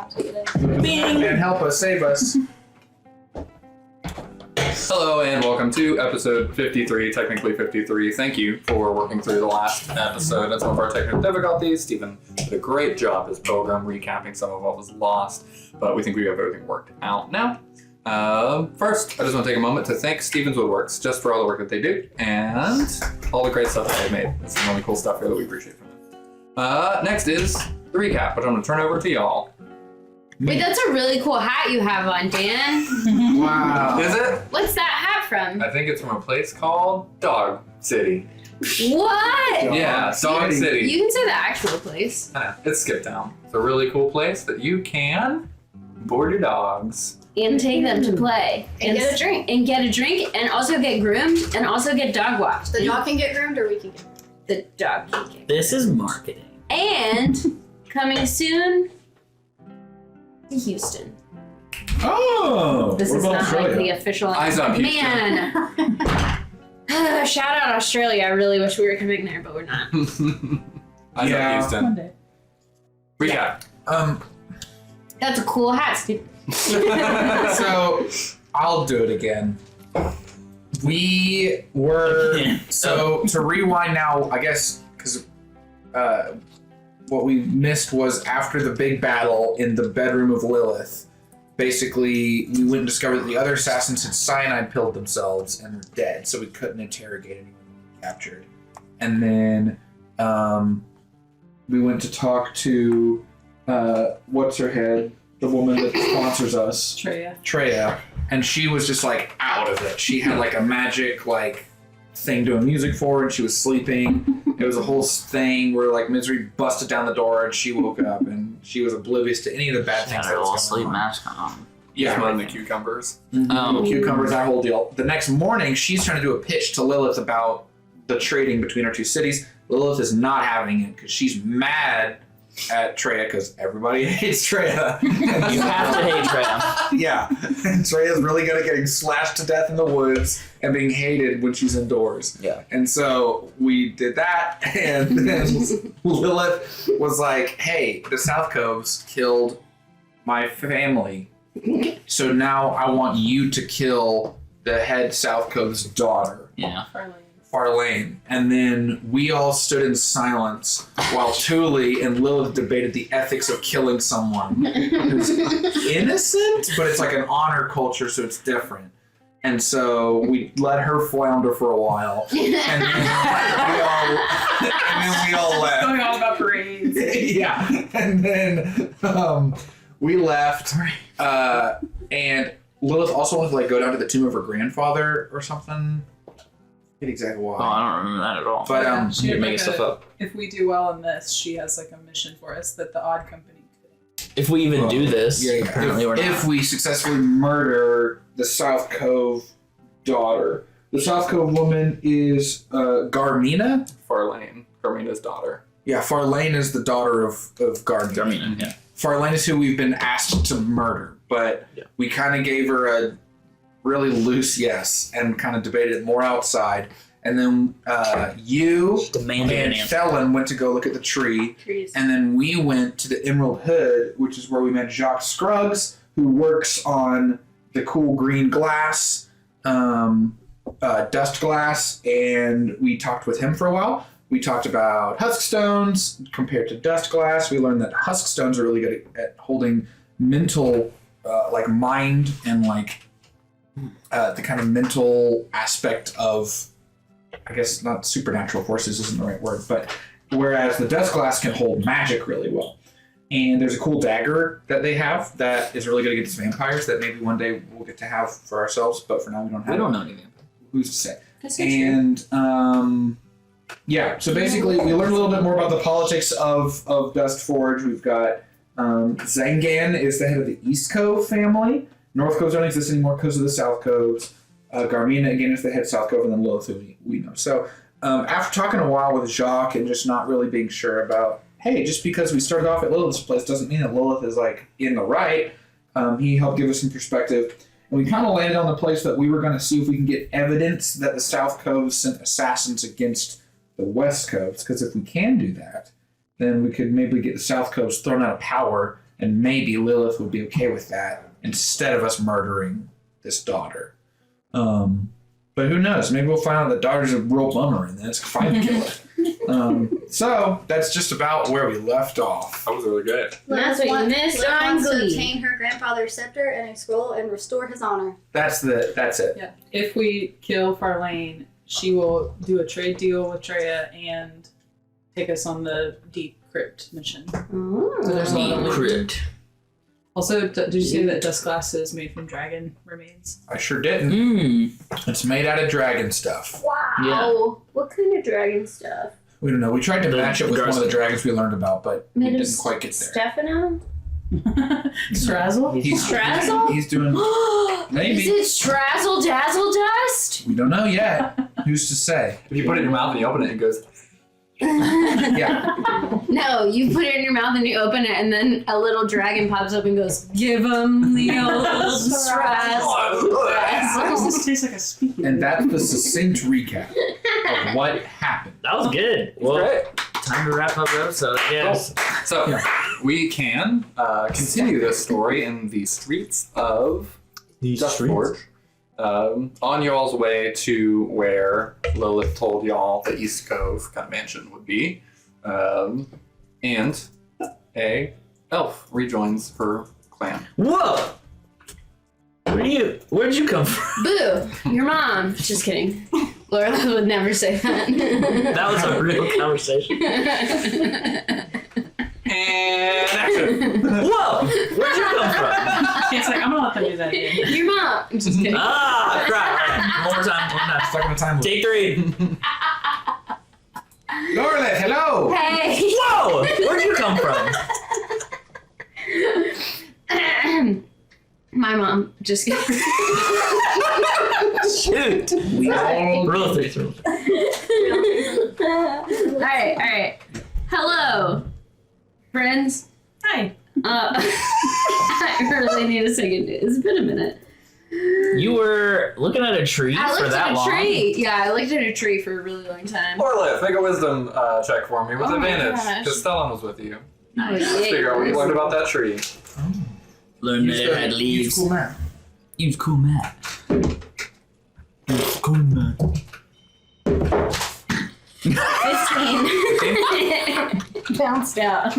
drops over there. And help us, save us. Hello and welcome to episode 53, technically 53. Thank you for working through the last episode and some of our technical difficulties. Stephen did a great job as program recapping some of what was lost, but we think we have everything worked out now. First, I just want to take a moment to thank Stevens Woodworks just for all the work that they do and all the great stuff that they've made. It's some really cool stuff here that we appreciate from them. Next is the recap, which I'm going to turn over to y'all. Wait, that's a really cool hat you have on, Dan. Wow. Is it? What's that hat from? I think it's from a place called Dog City. What? Yeah, Dog City. You can say the actual place. I know, it's Skip Town. It's a really cool place that you can board your dogs. And take them to play. And get a drink. And get a drink, and also get groomed, and also get dog walked. The dog can get groomed or we can get groomed? The dog can get This is marketing. And coming soon to Houston. Oh! This what is about not Australia? like the official. Eyes up, Houston. Man. Shout out Australia. I really wish we were coming there, but we're not. I Yeah. know Houston. One day. Recap. That's a cool hat, Steve. So, I'll do it again. We were... So, to rewind now, I guess, because what we missed was after the big battle in the bedroom of Lilith, basically, we went and discovered that the other assassins had cyanide-pilled themselves and were dead, so we couldn't interrogate anyone we captured. And then we went to talk to, what's-her-head? The woman that sponsors us. Treya. And she was just like out of it. She had like a magic like thing doing music for her and she was sleeping. It was a whole thing where like Misery busted down the door and she woke up and she was oblivious to any of the bad Got things her that little was going sleep on. mask on. Yeah, Yeah. one of the cucumbers. The cucumbers, that whole deal. The next morning, she's trying to do a pitch to Lilith about the trading between our two cities. Lilith is not having it because she's mad at Treya because everybody hates Treya. You have to hate Treya. Yeah, and Treya's really good at getting slashed to death in the woods and being hated when she's indoors. Yeah. And so we did that, and then Lilith was like, hey, the South Coves killed my family, so now I want you to kill the head South Cove's daughter. Yeah. Farlane. And then we all stood in silence while Thule and Lilith debated the ethics of killing someone who's innocent, but it's like an honor culture, so it's different. And so we let her flounder for a while, and then we all left. Going all about parades. Yeah, and then we left, and Lilith also wanted to like go down to the tomb of her grandfather or something. Exactly why. Oh, I don't remember that at all. But She You're had making like stuff up. If we do well in this, she has like a mission for us that the Odd Company couldn't. If we even do this, yeah. apparently we're not. If we successfully murder the South Cove daughter, the South Cove woman is Garmina. Farlane, Carmina's daughter. Yeah, Farlane is the daughter of Garmina. Garmina, yeah. Farlane is who we've been asked to murder, but Yeah. we kind of gave her a really loose yes and kind of debated it more outside. And then you Demanding an and answer. Felon went to go look at the tree. Trees. And then we went to the Emerald Hood, which is where we met Jacques Scruggs, who works on the cool green glass, dust glass, and we talked with him for a while. We talked about husk stones compared to dust glass. We learned that husk stones are really good at holding mental, like mind and like the kind of mental aspect of, I guess not supernatural forces isn't the right word, but whereas the dust glass can hold magic really well. And there's a cool dagger that they have that is really good against vampires that maybe one day we'll get to have for ourselves, but for now we don't have We it. don't know anything. Who's to say? That's so true. And yeah, so basically we learned a little bit more about the politics of Dust Forge. We've got Zangan is the head of the East Cove family. North Coves don't exist anymore because of the South Coves. Garmina, again, is the head of South Cove, and then Lilith, who we know. So after talking a while with Jacques and just not really being sure about, hey, just because we started off at Lilith's place doesn't mean that Lilith is like in the right, he helped give us some perspective. And we kind of landed on the place that we were going to see if we can get evidence that the South Coves sent assassins against the West Coves, because if we can do that, then we could maybe get the South Coves thrown out of power And maybe Lilith would be okay with that instead of us murdering this daughter. But who knows? Maybe we'll find out the daughter's a real bummer and then it's fine to kill her. So that's just about where we left off. That was really good. That's what you missed Lilith on wants to Glee. obtain her grandfather's scepter and a scroll and restore his honor. That's it. Yeah. If we kill Farlane, she will do a trade deal with Treya and take us on the deep crypt mission. Oh. So there's a lot of loot. Crypt. Also, did you say that dust glass is made from dragon remains? I sure didn't. Mmm. It's made out of dragon stuff. Wow. Yeah. What kind of dragon stuff? We don't know. We tried to The match it with one of the Garcia. dragons we learned about, but we Made of didn't quite get there. Stefano? Strazzle? He's Strazzle? He's doing. Maybe. Is it Strazzle Dazzle Dust? We don't know yet. Who's to say? If you put it in your mouth and you open it, it goes. Yeah. No, you put it in your mouth and you open it, and then a little dragon pops up and goes, "Give him the old Strazzle Why does Dazzle." this taste like a speaking? And that's the succinct recap of what happened. That was good. Well, Great. time to wrap up the episode, I guess. So Yeah. we can continue this story in the streets of Dustforge. On y'all's way to where Lilith told y'all the East Cove kind of mansion would be. And a elf rejoins her clan. Whoa! Where'd you come from? Boo! Your mom. Just kidding. Laura would never say that. That was a real conversation. And action! Whoa! Where'd you come from? It's like, I'm gonna let them do that again. Your mom. Just kidding. Ah, crap. One more time. Stuck in a time loop. Take 3. Lorelith, hello! Hey. Whoa! Where'd you come from? My mom. Just kidding. Shoot. Sorry. Real estate. Alright. Hello, friends. Hi. I really need a second. It's been a minute. You were looking at a tree I for looked that at a long? tree. Yeah, I looked at a tree for a really long time. Orlith, make a wisdom check for me with Oh my advantage. gosh. Because Stellan was with you. Oh, Figure out what you learned about that tree. Learn that it had leaves. Cool man. Use cool math. Use cool math. 15. Bounced out.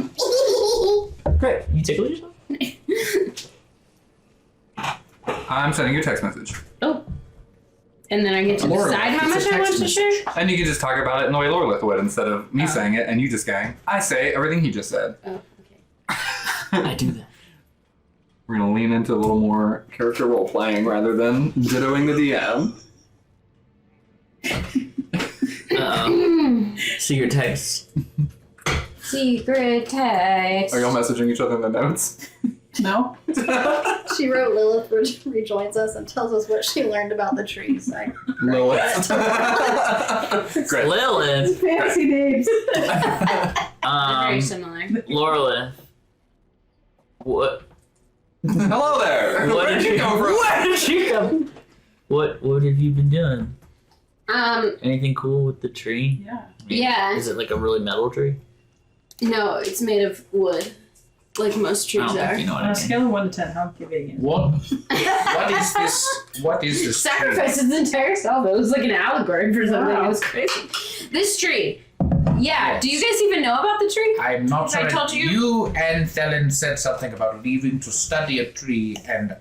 Great. You tickle yourself? I'm sending you a text message. Oh. And then I get to Laura, decide how it's much a I want text to message. share? And you can just talk about it in the way Lorelith would instead of me saying it and you just going, I say everything he just said. Oh, okay. I do that. We're going to lean into a little more character role playing rather than dittoing the DM. Uh-oh. See your text. Secret text. Are y'all messaging each other in the notes? No? She wrote Lilith rejoins us and tells us what she learned about the trees. Like, Lilith. Great. Lilith. Fancy names. Very similar. Lorelith. What? Hello there. What Where did did you come from? Where did you come? What have you been doing? Anything cool with the tree? Yeah. Yeah. Is it like a really metal tree? No, it's made of wood. Like most I trees don't think are. you know what On I a mean. scale of 1 to 10, how big is it? What is this? What is this? Sacrificed its entire self. It was like an allegory for something. Wow. It was crazy. This tree. Yeah. Yes. Do you guys even know about the tree? I'm not I sure. told you. You and Thelen said something about leaving to study a tree, and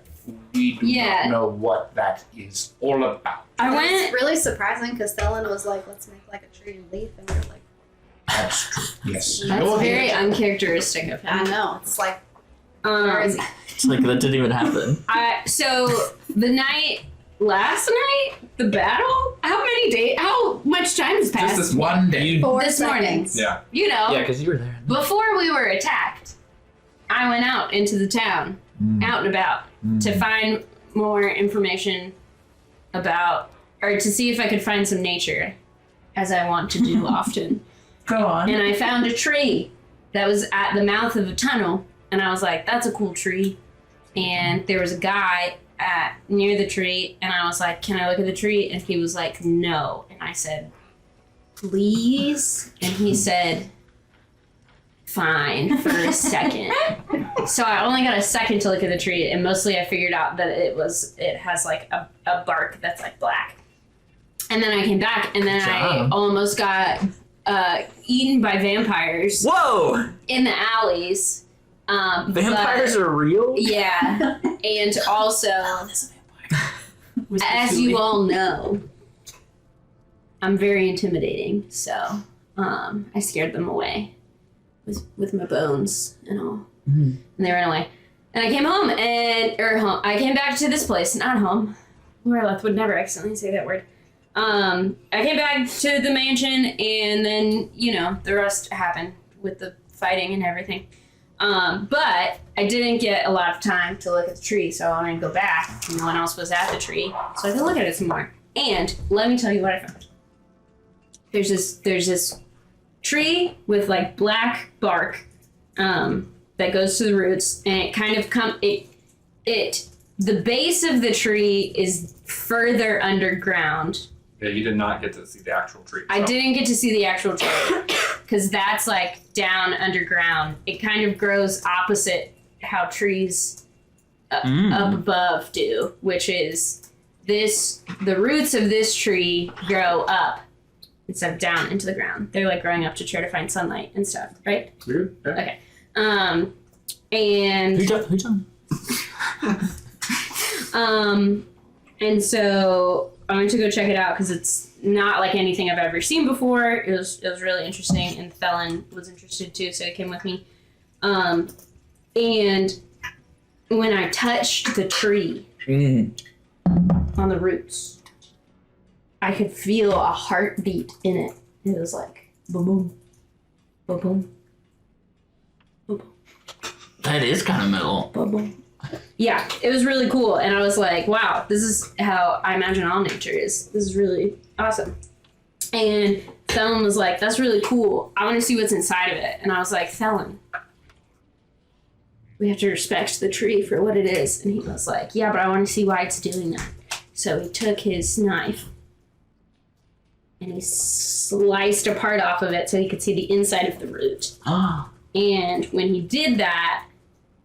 we do Yeah. not know what that is all about. I it's went. really surprising because Stellan was like, let's make like a tree and leaf. And we were like, That's true. Yes. That's Go very ahead. uncharacteristic of I him. know. It's like, where is he? It's like that didn't even happen. So the last night, the battle. How much time has passed? Just this One day. 4 this morning. seconds. Yeah. You know, Yeah, because you were there. before we were attacked, I went out into the town, out and about, to find more information about, or to see if I could find some nature, as I want to do often. Go on. And I found a tree that was at the mouth of a tunnel, and I was like, that's a cool tree. And there was a guy near the tree, and I was like, can I look at the tree? And he was like, no. And I said, please? And he said, fine for a second. So I only got a second to look at the tree, and mostly I figured out that it has like a bark that's like black. And then I came back, and then I almost got eaten by vampires. Whoa! In the alleys. Vampires are real? Yeah. And also, as you all know, I'm very intimidating, so I scared them away with my bones and all. Mm-hmm. And they ran away. And I came home I came back to this place, not home. Loreleth would never accidentally say that word. I came back to the mansion, and then, the rest happened with the fighting and everything. But I didn't get a lot of time to look at the tree, so I wanted to go back. No one else was at the tree, so I could look at it some more. And let me tell you what I found. There's this tree with like black bark that goes to the roots, and it kind of the base of the tree is further underground. Yeah, you did not get to see the actual tree. I didn't get to see the actual tree because that's like down underground. It kind of grows opposite how trees up above do, which is the roots of this tree grow up instead of down into the ground. They're like growing up to try to find sunlight and stuff, right? Weird. Yeah. Okay. And Who's on? and so I went to go check it out because it's not like anything I've ever seen before. It was really interesting, and Thelen was interested too, so he came with me. And when I touched the tree on the roots, I could feel a heartbeat in it. It was like boom, boom, boom, boom, boom, boom. That is kind of metal. Boom, boom. Yeah, it was really cool, and I was like, wow, this is how I imagine all nature is. This is really awesome. And Thelen was like, that's really cool. I want to see what's inside of it. And I was like, Thelen, we have to respect the tree for what it is. And he was like, yeah, but I want to see why it's doing that. So he took his knife and he sliced a part off of it so he could see the inside of the root. And when he did that,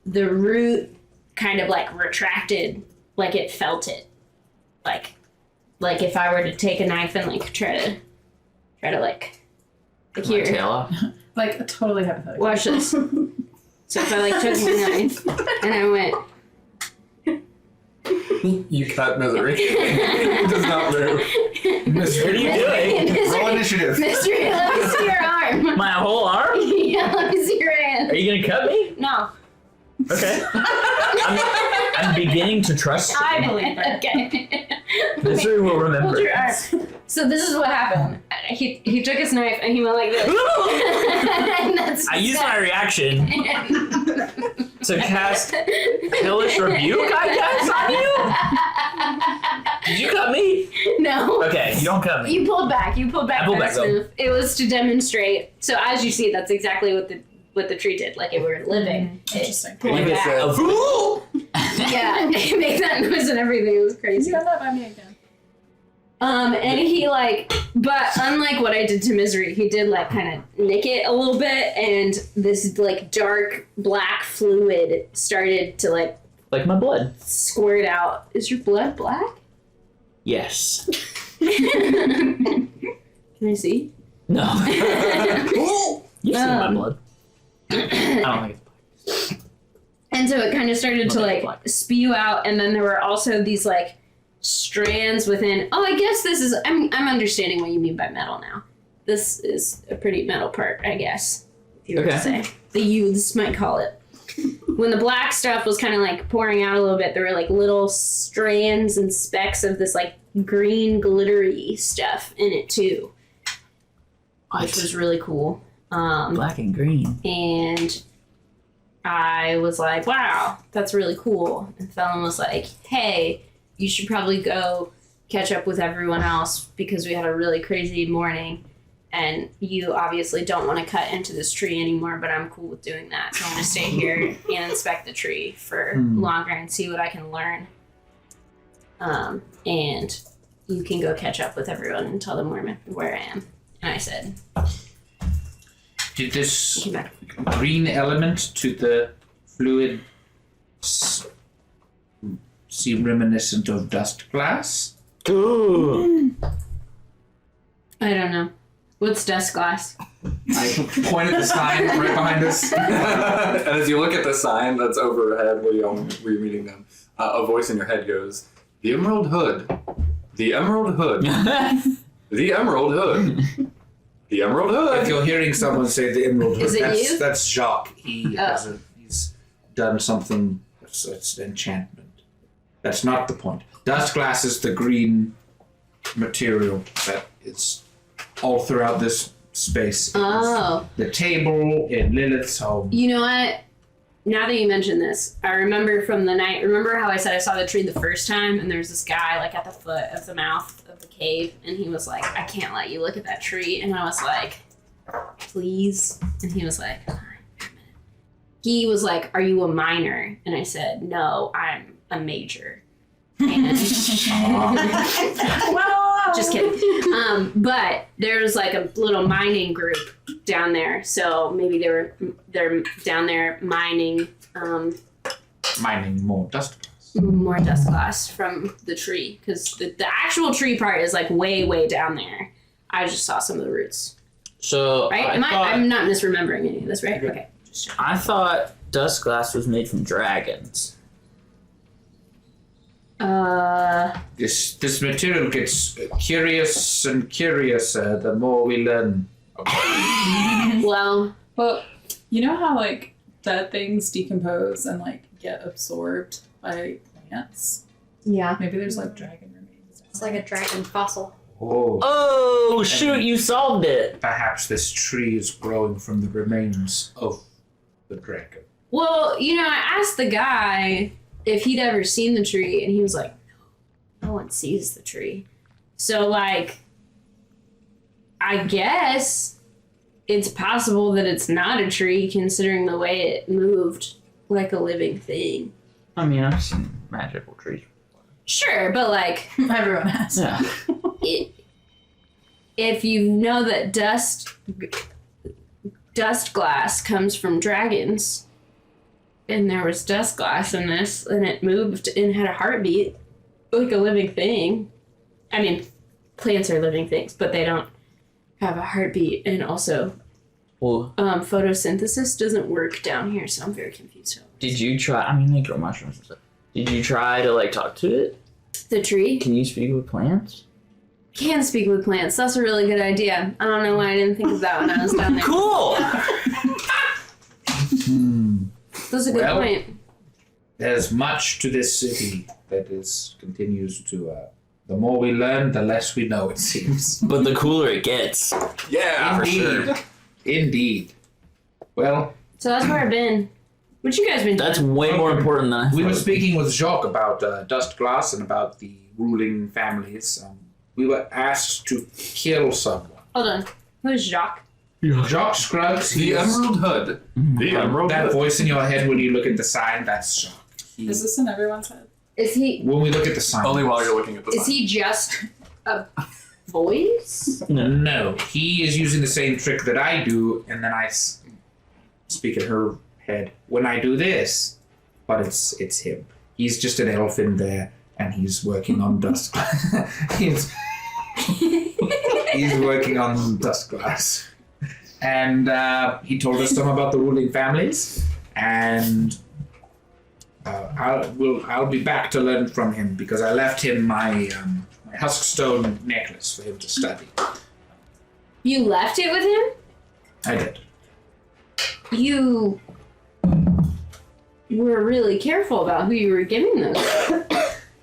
the root kind of like retracted, like it felt it. Like if I were to take a knife and like try to like here. My tail off? Like totally hypothetical. Watch this. So if I like took my knife and I went, You cut Misery. It does not move. What are you doing? Roll initiative. Mystery, let me see your arm. My whole arm? Yeah, let me see your hand. Are you gonna cut me? No. Okay. I'm beginning to trust you. I believe it. Okay. Misery will remember. Hold your arm. So this is what happened. He took his knife and he went like this. And that's I used my reaction to cast Hellish Rebuke, I guess, on you? Did you cut me? No. Okay, you don't cut me. You pulled back. I pulled back, Fast though. enough. It was to demonstrate. So as you see, that's exactly what the tree did. Like it were living. Interesting. It pulled Leave it back. a fool. Yeah, it made that noise and everything. It was crazy. You run that by me again. And he but unlike what I did to Misery, he did like kind of nick it a little bit, and this like dark black fluid started to like Like my blood. squirt out. Is your blood black? Yes. Can I see? No. You've seen my Um, blood. I don't think it's black. And so it kind of started to Okay, like black. spew out, and then there were also these like strands within. Oh, I guess this is. I'm understanding what you mean by metal now. This is a pretty metal part, I guess. If you were to Okay. say, the youths might call it. When the black stuff was kind of like pouring out a little bit, there were like little strands and specks of this like green glittery stuff in it too, which was really cool. Black and green. And I was like, wow, that's really cool. And Felon was like, hey, you should probably go catch up with everyone else because we had a really crazy morning and you obviously don't want to cut into this tree anymore, but I'm cool with doing that. So I'm going to stay here and inspect the tree for longer and see what I can learn. And you can go catch up with everyone and tell them where I am. And I said, Did this Came back. green element to the fluid seem reminiscent of dust glass? Ooh. I don't know. What's dust glass? I point at the sign right behind us. And as you look at the sign that's overhead where you're meeting them, a voice in your head goes, "The Emerald Hood. The Emerald Hood. The Emerald Hood. The Emerald If Hood." you're hearing someone say the Emerald Hood, Is it you? that's Jacques. He's done something. It's an enchantment. That's not the point. Dust glass is the green material that is all throughout this space. Oh. The table in Lilith's home. You know what? Now that you mention this, I remember from the night. Remember how I said I saw the tree the first time, and there's this guy like at the foot of the mouth of the cave, and he was like, "I can't let you look at that tree," and I was like, "Please," and he was like, "Fine." He was like, "Are you a minor?" And I said, "No, I'm a major." And just kidding. But there's like a little mining group down there, so maybe they're down there mining Mining more dust glass. more dust glass from the tree, because the actual tree part is like way down there. I just saw some of the roots. So Right? I'm not misremembering any of this, right? Okay. Just checking. I thought dust glass was made from dragons. This material gets curious and curiouser the more we learn. Well, Well, you know how like dead things decompose and like get absorbed by plants? yeah. Maybe there's like dragon remains. It's like a dragon fossil. Oh, Oh shoot! You solved it. perhaps this tree is growing from the remains of the dragon. Well, you know, I asked the guy if he'd ever seen the tree, and he was like, no one sees the tree. So, like, I guess it's possible that it's not a tree, considering the way it moved like a living thing. I mean, I've seen magical trees. Sure, but like, Everyone has. Yeah. if you know that dust glass comes from dragons, and there was dust glass in this, and it moved and had a heartbeat like a living thing. I mean, plants are living things, but they don't have a heartbeat, and also Well, photosynthesis doesn't work down here, so I'm very confused. did you try? I mean, they grow mushrooms and stuff. Did you try to like talk to it? The tree Can you speak with plants? can speak with plants. That's a really good idea. I don't know why I didn't think of that when I was down there. Cool. That's a good Well, point. There's much to this city that continues to. The more we learn, the less we know. It seems. But the cooler it gets. Yeah, for sure. Indeed. Well, So that's where I've been. What you guys been doing? That's way more important than I we were thought. speaking with Jacques about dust glass and about the ruling families. We were asked to kill someone. Hold on. Who's Jacques? Jacques Scruggs. The Emerald Hood. The Emerald That Hood. voice in your head when you look at the sign, that's Jacques. Is this in everyone's head? Is he When we look at the sign. Only while you're looking at the is sign. he just a voice? No, he is using the same trick that I do, and then I speak in her head when I do this. But it's him. He's just an elf in there, and he's working on dust. he's working on dust glass, and he told us some about the ruling families, and I'll be back to learn from him because I left him my huskstone necklace for him to study. You left it with him? I did. You were really careful about who you were giving those to.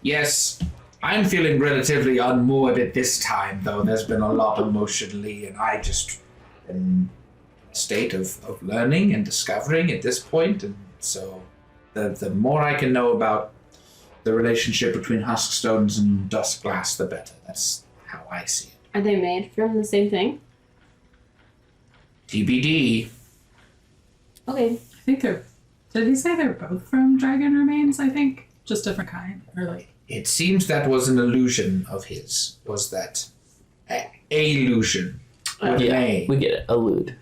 Yes, I'm feeling relatively unmoored at this time, though. There's been a lot emotionally, and I just am in a state of learning and discovering at this point, and so the more I can know about the relationship between huskstones and dust glass, the better. That's how I see it. Are they made from the same thing? TBD. Okay. I think they're. Did he say they're both from dragon remains? I think just different kind, or like. It seems that was an illusion of his. Was that a illusion? With an Yeah, A. we get it. Allude.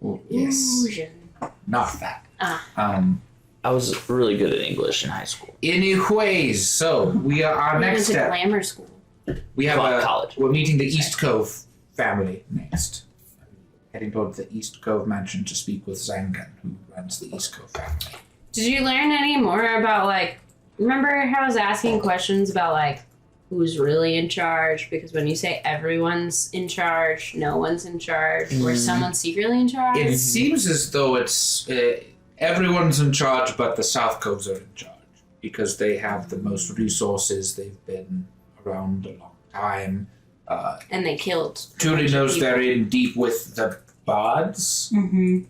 Oh, yes. Illusion. Not that. Ah. I was really good at English in high school. Anyways, so our We next went to step. glamour school. We have College. We're meeting the East Cove family next. Heading towards the East Cove mansion to speak with Zangan, who runs the East Cove family. Did you learn any more about, like, remember how I was asking questions about, like, who's really in charge? Because when you say everyone's in charge, no one's in charge, or someone's secretly in charge? It seems as though it's everyone's in charge, but the South Coves are in charge because they have the most resources. They've been around a long time. And they killed. Tuli knows they're in deep with the bards. Mm-hmm.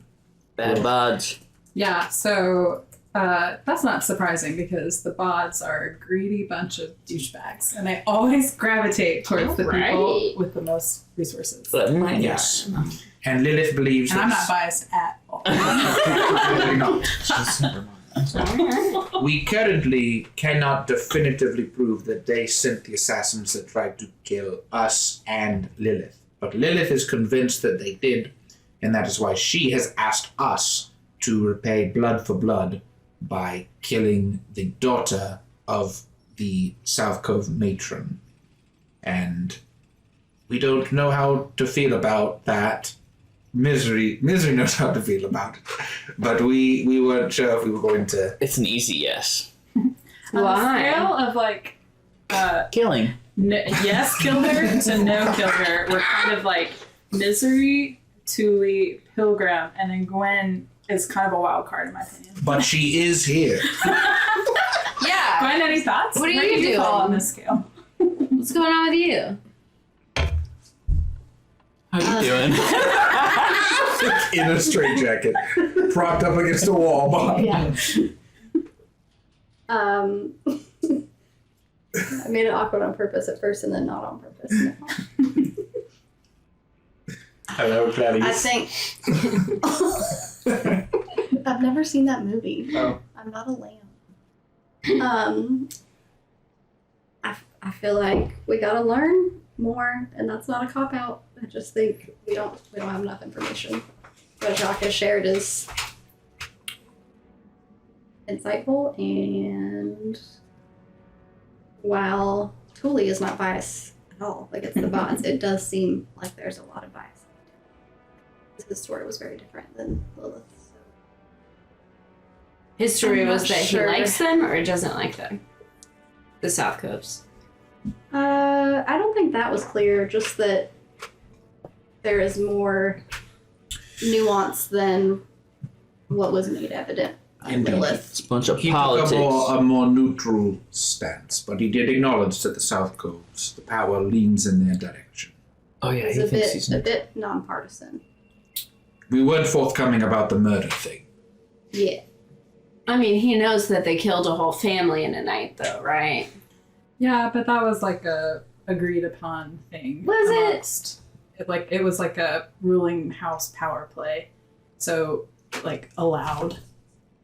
Bad buds. Yeah, so that's not surprising because the bods are a greedy bunch of douchebags, and they always gravitate towards the people Alright. with the most resources. But mine, Yes. And Lilith believes And I'm not that biased at all. Clearly not. We currently cannot definitively prove that they sent the assassins that tried to kill us and Lilith. But Lilith is convinced that they did, and that is why she has asked us to repay blood for blood by killing the daughter of the South Cove matron. And we don't know how to feel about that. Misery knows how to feel about it. But we weren't sure if we were going to... It's an easy yes. On a Why? scale of like, Killing. yes, kill her to no kill her, we're kind of like Misery, Tuli, Pilgrim, and then Gwen is kind of a wild card in my opinion. But she is here. Yeah. Gwen, any thoughts? What are Where you do fall doing? on this scale? What's going on with you? How you doing? In a straitjacket, propped up against a wall behind. I made it awkward on purpose at first and then not on purpose. Hello, Clarice. I think I've never seen that movie. Oh. I'm not a lamb. I feel like we gotta learn more, and that's not a cop out. I just think we don't have enough information. What Jacques has shared is insightful, and while Tuli is not biased at all, like it's the bots, it does seem like there's a lot of bias. His story was very different than Lilith's. So. His story I'm not was that sure. he likes them or doesn't like them? The South Coves. I don't think that was clear, just that there is more nuance than what was made evident on Indeed. Lilith. It's a bunch of He took politics. a more neutral stance, but he did acknowledge that the South Coves, the power leans in their direction. Oh yeah, It's he a thinks he's bit nonpartisan. We weren't forthcoming about the murder thing. Yeah. I mean, he knows that they killed a whole family in a night, though, right? Yeah, but that was like a agreed upon thing. Was it? amongst- it was like a ruling house power play. So like allowed.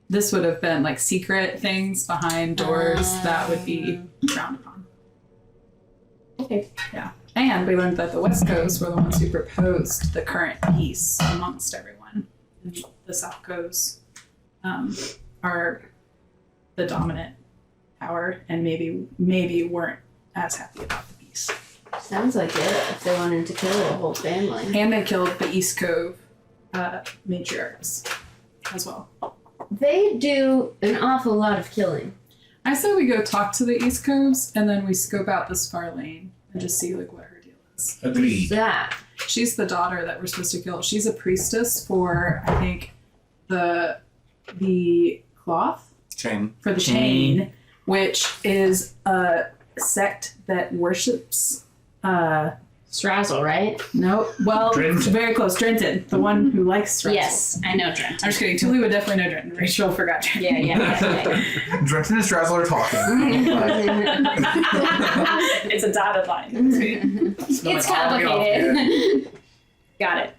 This would have been like secret things behind doors that would be frowned upon. Okay. Yeah. And we learned that the West Coast were the ones who proposed the current peace amongst everyone. And the South Coast are the dominant power and maybe weren't as happy about the peace. Sounds like it, if they wanted to kill a whole family. And they killed the East Cove matriarchs as well. They do an awful lot of killing. I say we go talk to the East Coves and then we scope out this far lane and just see like what her deal is. Agreed. That. She's the daughter that we're supposed to kill. She's a priestess for I think the cloth Chain. for the chain, which is a sect that worships Strazzle, right? Drenton. very close. Drenton, the one who likes Strazzle. Yes, I know Trent. I'm just kidding. Tuli would definitely know Drenton. Rachel forgot Drenton. Yeah. Drenton and Strazzle are talking. It's a dotted line in between. It's complicated. Got it.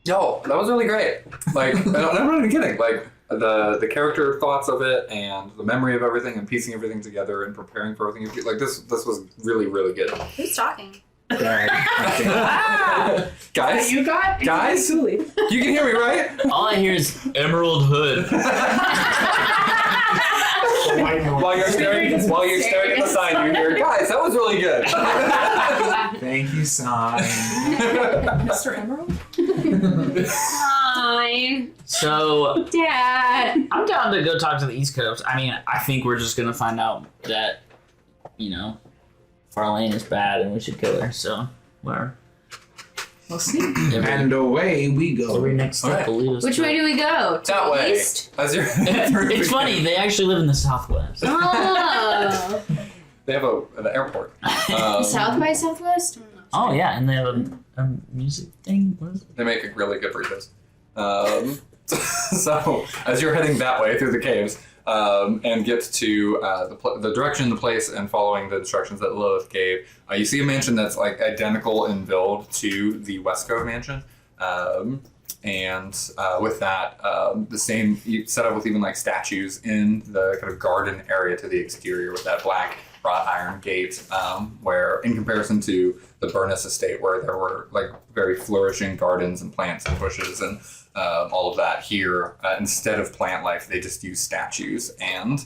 Yo, that was really great. Like, I'm not even kidding. Like, the character thoughts of it and the memory of everything and piecing everything together and preparing for everything. Like, this was really, really good. Who's talking? Guys, You got Guys? Thule. you can hear me, right? All I hear is Emerald Hood. While you're staring at the sign, you hear, guys, that was really good. Thank you, son. Mr. Emerald? Fine. So Dad. I'm down to go talk to the East Coast. I mean, I think we're just gonna find out that, Farlane is bad and we should kill her. So whatever. We'll see. And away we go. Every next step will lead us. Which to way do we go? To That the way. east? As you're It's funny. They actually live in the Southwest. Oh. They have an airport. South by Southwest? Oh yeah, and they have a music thing. What is it? They make really good burritos. So as you're heading that way through the caves and get to the direction, the place, and following the instructions that Lilith gave, you see a mansion that's like identical in build to the West Cove mansion. And with that, the same set up with even like statues in the kind of garden area to the exterior with that black wrought iron gate, where in comparison to the Burness estate where there were like very flourishing gardens and plants and bushes and all of that, here instead of plant life they just use statues. And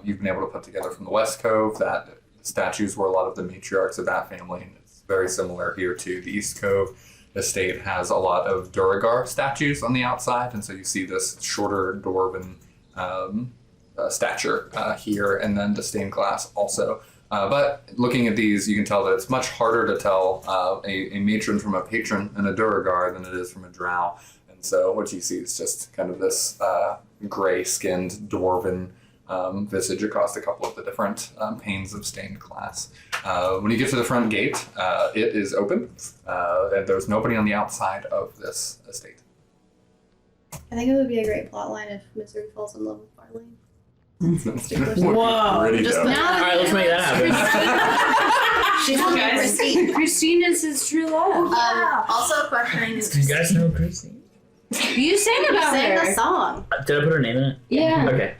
you've been able to put together from the West Cove that statues were a lot of the matriarchs of that family, and it's very similar here to the East Cove. Estate has a lot of Duragar statues on the outside, and so you see this shorter dwarven stature here, and then the stained glass also. But looking at these, you can tell that it's much harder to tell a matron from a patron and a Duragar than it is from a drow. And so what you see is just kind of this gray-skinned dwarven visage across a couple of the different panes of stained glass. When you get to the front gate, it is open, and there's nobody on the outside of this estate. I think it would be a great plot line if Missouri falls in love with Farlane. Whoa. Pretty Just dope. No. All right, let's make that happen. She's looking at Christine. Christine is his true love. Also a question. You guys know Christine? You sang about Sang the her. song. Did I put her name in it? Yeah. Okay.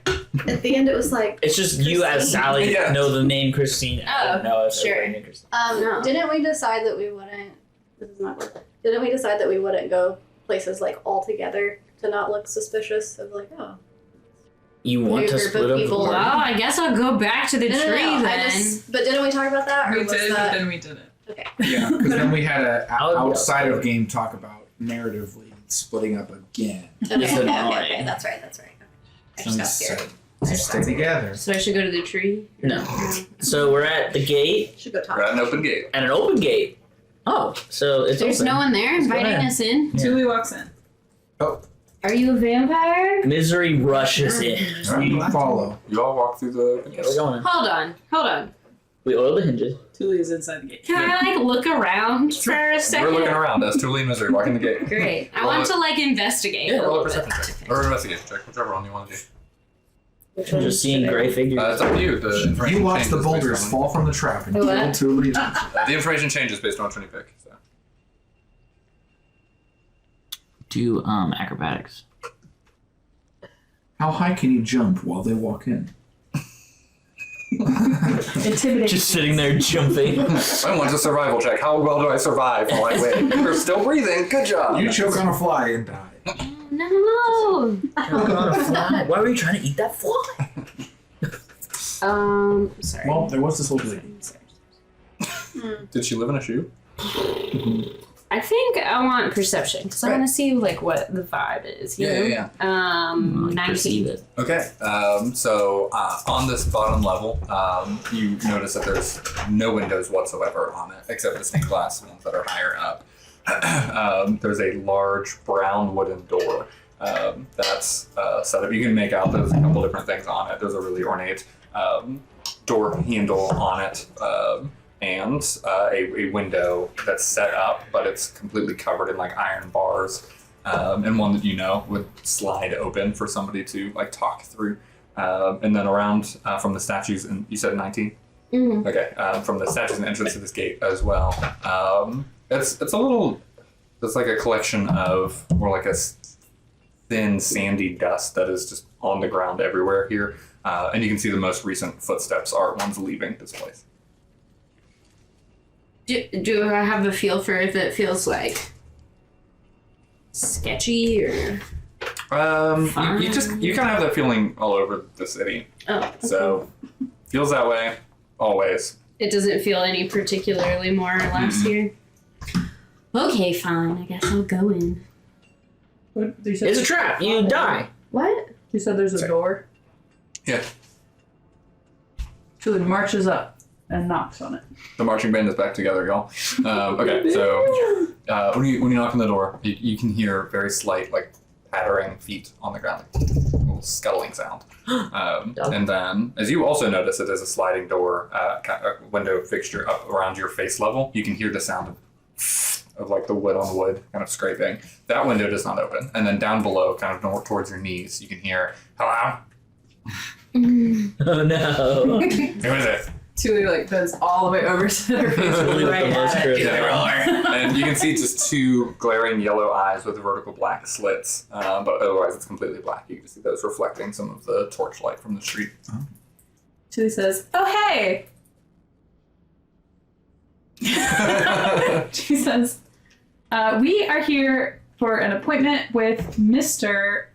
At the end, it was like, It's just you as Christine. Sally Yeah. know the name Christine. Oh, no, sure. Christine. No. didn't we decide that we wouldn't? This is not work. Didn't we decide that we wouldn't go places like all together to not look suspicious of like, oh. You want New to group of split up the people. Well, party? I guess I'll go back to the No, tree no, then. but didn't we talk about that? Or We was did, but that... then we didn't. Okay. Yeah, because then we had a I would be outside of outside. game talk about narratively splitting up again. Okay, Yes and okay, no. that's right. Okay. I So just got scared. stay together. So I should go to the tree? No. So we're at the gate Should go talk. We're at an open gate. and an open gate. Oh, so it's There's open. no one there Let's go inviting ahead. us in? Yeah. Tuli walks in. Are you a vampire? Misery rushes in. We follow. You all walk through the Yeah, we're going in. Hold on. We oil the hinges. Tuli is inside the gate. Can I look around for a second? We're looking around as Tuli and Missouri walking the gate. Great. I Roll want it. to investigate Yeah, a roll a little bit. perception check. Or investigation check, whichever one you want to do. Which one Just seeing should I gray do? figures. It's up to you. The information You watch changes the based boulders on- fall from the trap and What? kill two legions. The information changes based on which one you pick. So. Do acrobatics. How high can you jump while they walk in? Intimidating. Just sitting there jumping. I want a survival check. How well do I survive while I wait? You're still breathing. Good job. You choke on a fly and die. No. Why were you trying to eat that fly? Sorry. Well, there was this old lady. Did she live in a shoe? I think I want perception because I want to see like what the vibe is. You know? I 19. perceive it. Okay. So on this bottom level, you notice that there's no windows whatsoever on it except the stained glass ones that are higher up. There's a large brown wooden door that's set up. You can make out there's a couple different things on it. There's a really ornate door handle on it. And a window that's set up, but it's completely covered in like iron bars, and one that you know would slide open for somebody to like talk through. And then around from the statues, and you said 19? Mhm. Okay, from the statues and entrance to this gate as well. It's a little, it's like a collection of more like a thin sandy dust that is just on the ground everywhere here. And you can see the most recent footsteps are ones leaving this place. Do I have a feel for if it feels like sketchy or? You kind of have that feeling all over the city. Oh. Okay. So feels that way always. It doesn't feel any particularly more or less here. Okay, fine. I guess I'll go in. What, you said It's a trap. You die. What? You said there's a door. Yeah. Julie marches up and knocks on it. The marching band is back together, y'all. Okay, so when you knock on the door, you can hear very slight, like, pattering feet on the ground, like, a little scuttling sound. And then, as you also notice, it is a sliding door, kind of window fixture up around your face level. You can hear the sound of like the wood on wood kind of scraping. That window does not open. And then down below, kind of north towards your knees, you can hear, hello? Oh no. Who is it? Julie like bends all the way over to their face. Julie with right the most at it. charisma. And you can see just two glaring yellow eyes with vertical black slits, but otherwise it's completely black. You can see those reflecting some of the torchlight from the street. Julie says, "Oh hey." She says, "We are here for an appointment with Mr.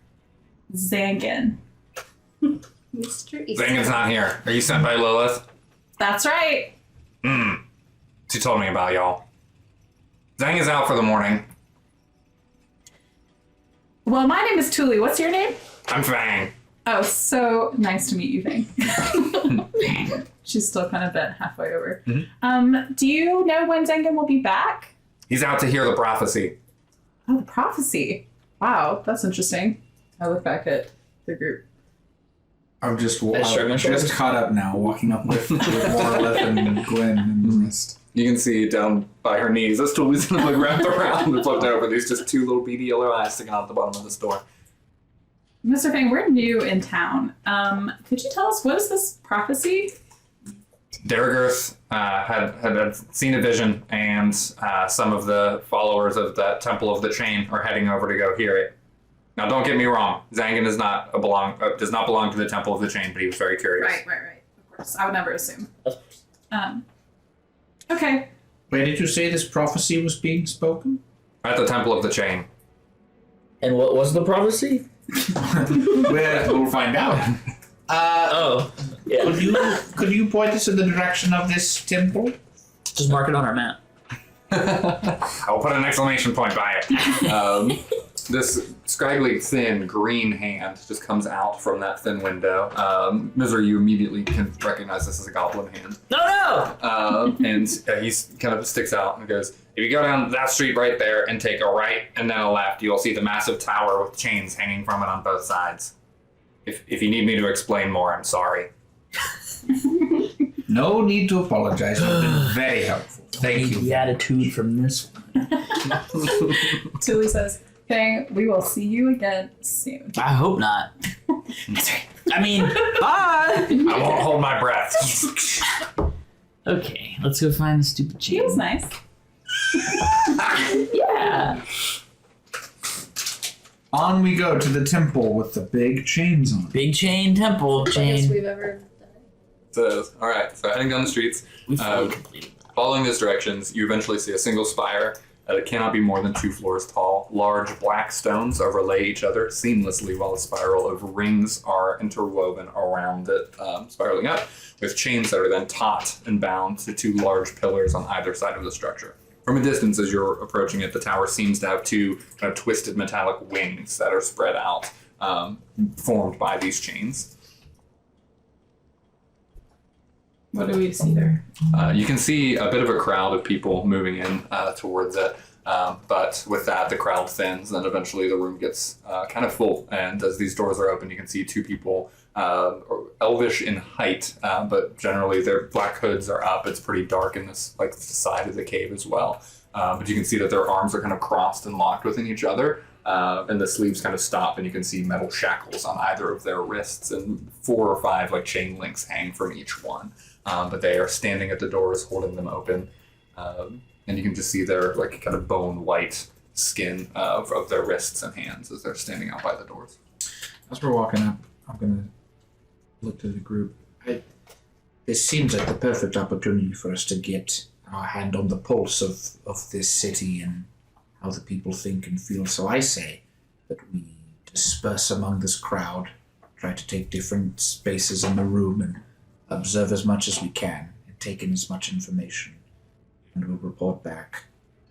Zangin." Mr. Zangan's not here. Are you sent by Lilith? That's right. She told me about y'all. Zang is out for the morning. Well, my name is Tuli. What's your name? I'm Fang. Oh, so nice to meet you, Fang. She's still kind of bent halfway over. Do you know when Zangin will be back? He's out to hear the prophecy. Oh, the prophecy. Wow, that's interesting. I look back at the group. I'm just just caught up now, walking up with Warlith and Gwen and the rest. You can see down by her knees, that's Tuli's kind of like wrapped around and flipped over. There's just two little beady yellow eyes sticking out the bottom of the store. Mr. Fang, we're new in town. Could you tell us, what is this prophecy? Derrigerth had seen a vision, and some of the followers of that Temple of the Chain are heading over to go hear it. Now, don't get me wrong. Zangin does not belong to the Temple of the Chain, but he was very curious. Right. Of course. I would never assume. Okay. Where did you say this prophecy was being spoken? At the Temple of the Chain. And what was the prophecy? We'll find out. Yeah. Could you point us in the direction of this temple? Just mark it on our map. I'll put an exclamation point by it. This scraggly, thin, green hand just comes out from that thin window. Misery, you immediately can recognize this as a goblin hand. No! And he kind of sticks out and goes, if you go down that street right there and take a right and then a left, you'll see the massive tower with chains hanging from it on both sides. If you need me to explain more, I'm sorry. No need to apologize. You've been very helpful. Thank you. The attitude from this one. Tuli says, Fang, we will see you again soon. I hope not. I mean, bye! I won't hold my breath. Okay, let's go find the stupid chain. He was nice. Yeah. On we go to the temple with the big chains on. Big chain temple Biggest chain. we've ever done. So, all right, so heading down the streets, We fully completed that. following those directions, you eventually see a single spire. It cannot be more than 2 floors tall. Large black stones overlay each other seamlessly while a spiral of rings are interwoven around it, spiraling up, with chains that are then taut and bound to 2 large pillars on either side of the structure. From a distance, as you're approaching it, the tower seems to have 2 kind of twisted metallic wings that are spread out, formed by these chains. What do we see there? You can see a bit of a crowd of people moving in towards it, but with that, the crowd thins, and eventually the room gets kind of full. And as these doors are open, you can see 2 people, elvish in height, but generally their black hoods are up. It's pretty dark in this, like, the side of the cave as well. But you can see that their arms are kind of crossed and locked within each other, and the sleeves kind of stop, and you can see metal shackles on either of their wrists, and 4 or 5 like chain links hang from each one. But they are standing at the doors, holding them open, and you can just see their like kind of bone white skin of their wrists and hands as they're standing out by the doors. As we're walking up, I'm gonna look to the group. This seems like the perfect opportunity for us to get our hand on the pulse of this city and how the people think and feel. So I say that we disperse among this crowd, try to take different spaces in the room and observe as much as we can and take in as much information. And we'll report back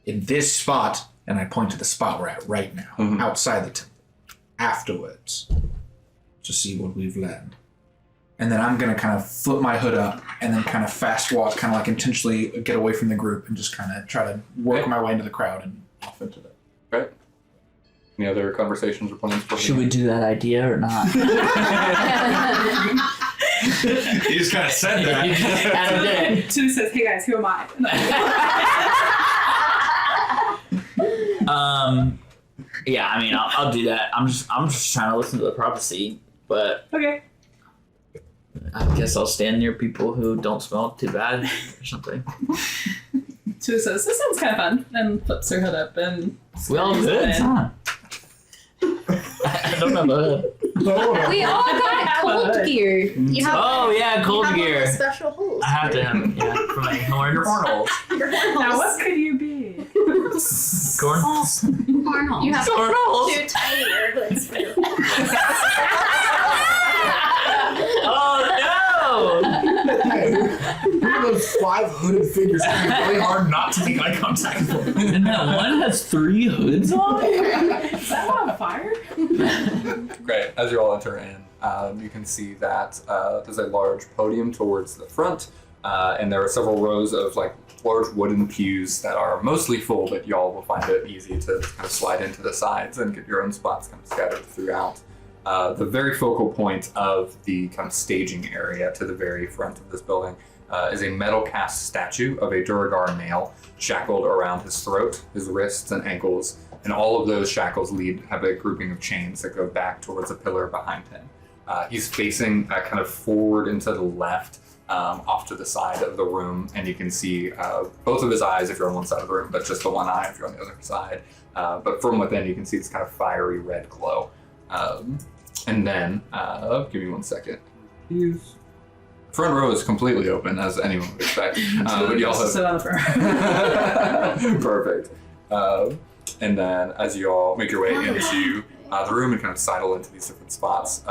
in this spot, and I point to the spot we're at right now, outside the temple, afterwards, to see what we've learned. And then I'm going to kind of flip my hood up and then kind of fast walk, kind of like intentionally get away from the group and just kind of try to work my way into the crowd and off into it. Right. Any other conversations or plans for Should we do that idea or not? You just kind of said that. Adam did it. Two says, "Hey guys, who am I?" Yeah, I mean, I'll do that. I'm just trying to listen to the prophecy, but Okay. I guess I'll stand near people who don't smell too bad or something. Two says, "This sounds kind of fun," and flips her hood up and. We all have hoods, huh? I don't have a hood. We all got cold gear. You have, Oh yeah, you cold have one of gear. those special holes. I have to have, yeah, for my horns. Your Now, hornholes. what could you be? Cornholes. Cornholes. You have Cornholes. two tinier hoods for your Oh One of those 5 hooded figures can be really hard not to make eye contact with. no! And that one has 3 hoods on. Is that one on fire? Great. As you all enter in, you can see that there's a large podium towards the front, and there are several rows of like large wooden pews that are mostly full, but y'all will find it easy to kind of slide into the sides and get your own spots kind of scattered throughout. The very focal point of the kind of staging area to the very front of this building is a metal cast statue of a Duragar male shackled around his throat, his wrists, and ankles, and all of those shackles have a grouping of chains that go back towards a pillar behind him. He's facing kind of forward and to the left, off to the side of the room, and you can see both of his eyes if you're on one side of the room, but just the one eye if you're on the other side. But from within, you can see this kind of fiery red glow. And then, give me 1 second. Front row is completely open, as anyone would expect. But you also sit on the front. perfect. And then, as you all make your way into the room and kind of sidle into these different spots,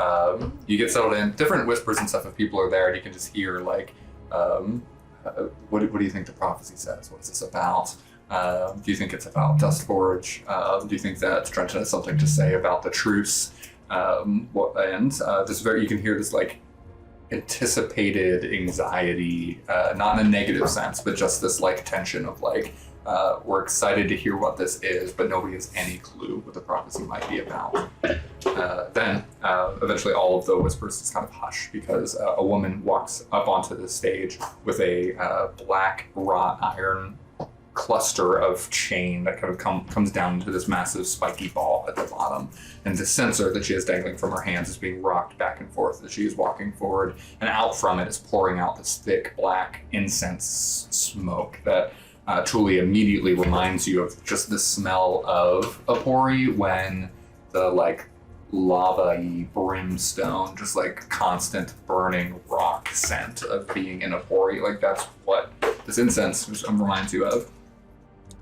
you get settled in. Different whispers and stuff of people are there, and you can just hear like, what do you think the prophecy says? What is this about? Do you think it's about Dustforge? Do you think that Trenton has something to say about the truce? You can hear this like anticipated anxiety, not in a negative sense, but just this like tension of like, we're excited to hear what this is, but nobody has any clue what the prophecy might be about. Then, eventually all of the whispers just kind of hush because a woman walks up onto the stage with a black wrought iron cluster of chain that kind of comes down into this massive spiky ball at the bottom. And the censer that she has dangling from her hands is being rocked back and forth as she is walking forward. And out from it is pouring out this thick black incense smoke that truly immediately reminds you of just the smell of a pori when the like lava-y brimstone, just like constant burning rock scent of being in a pori. Like that's what this incense reminds you of.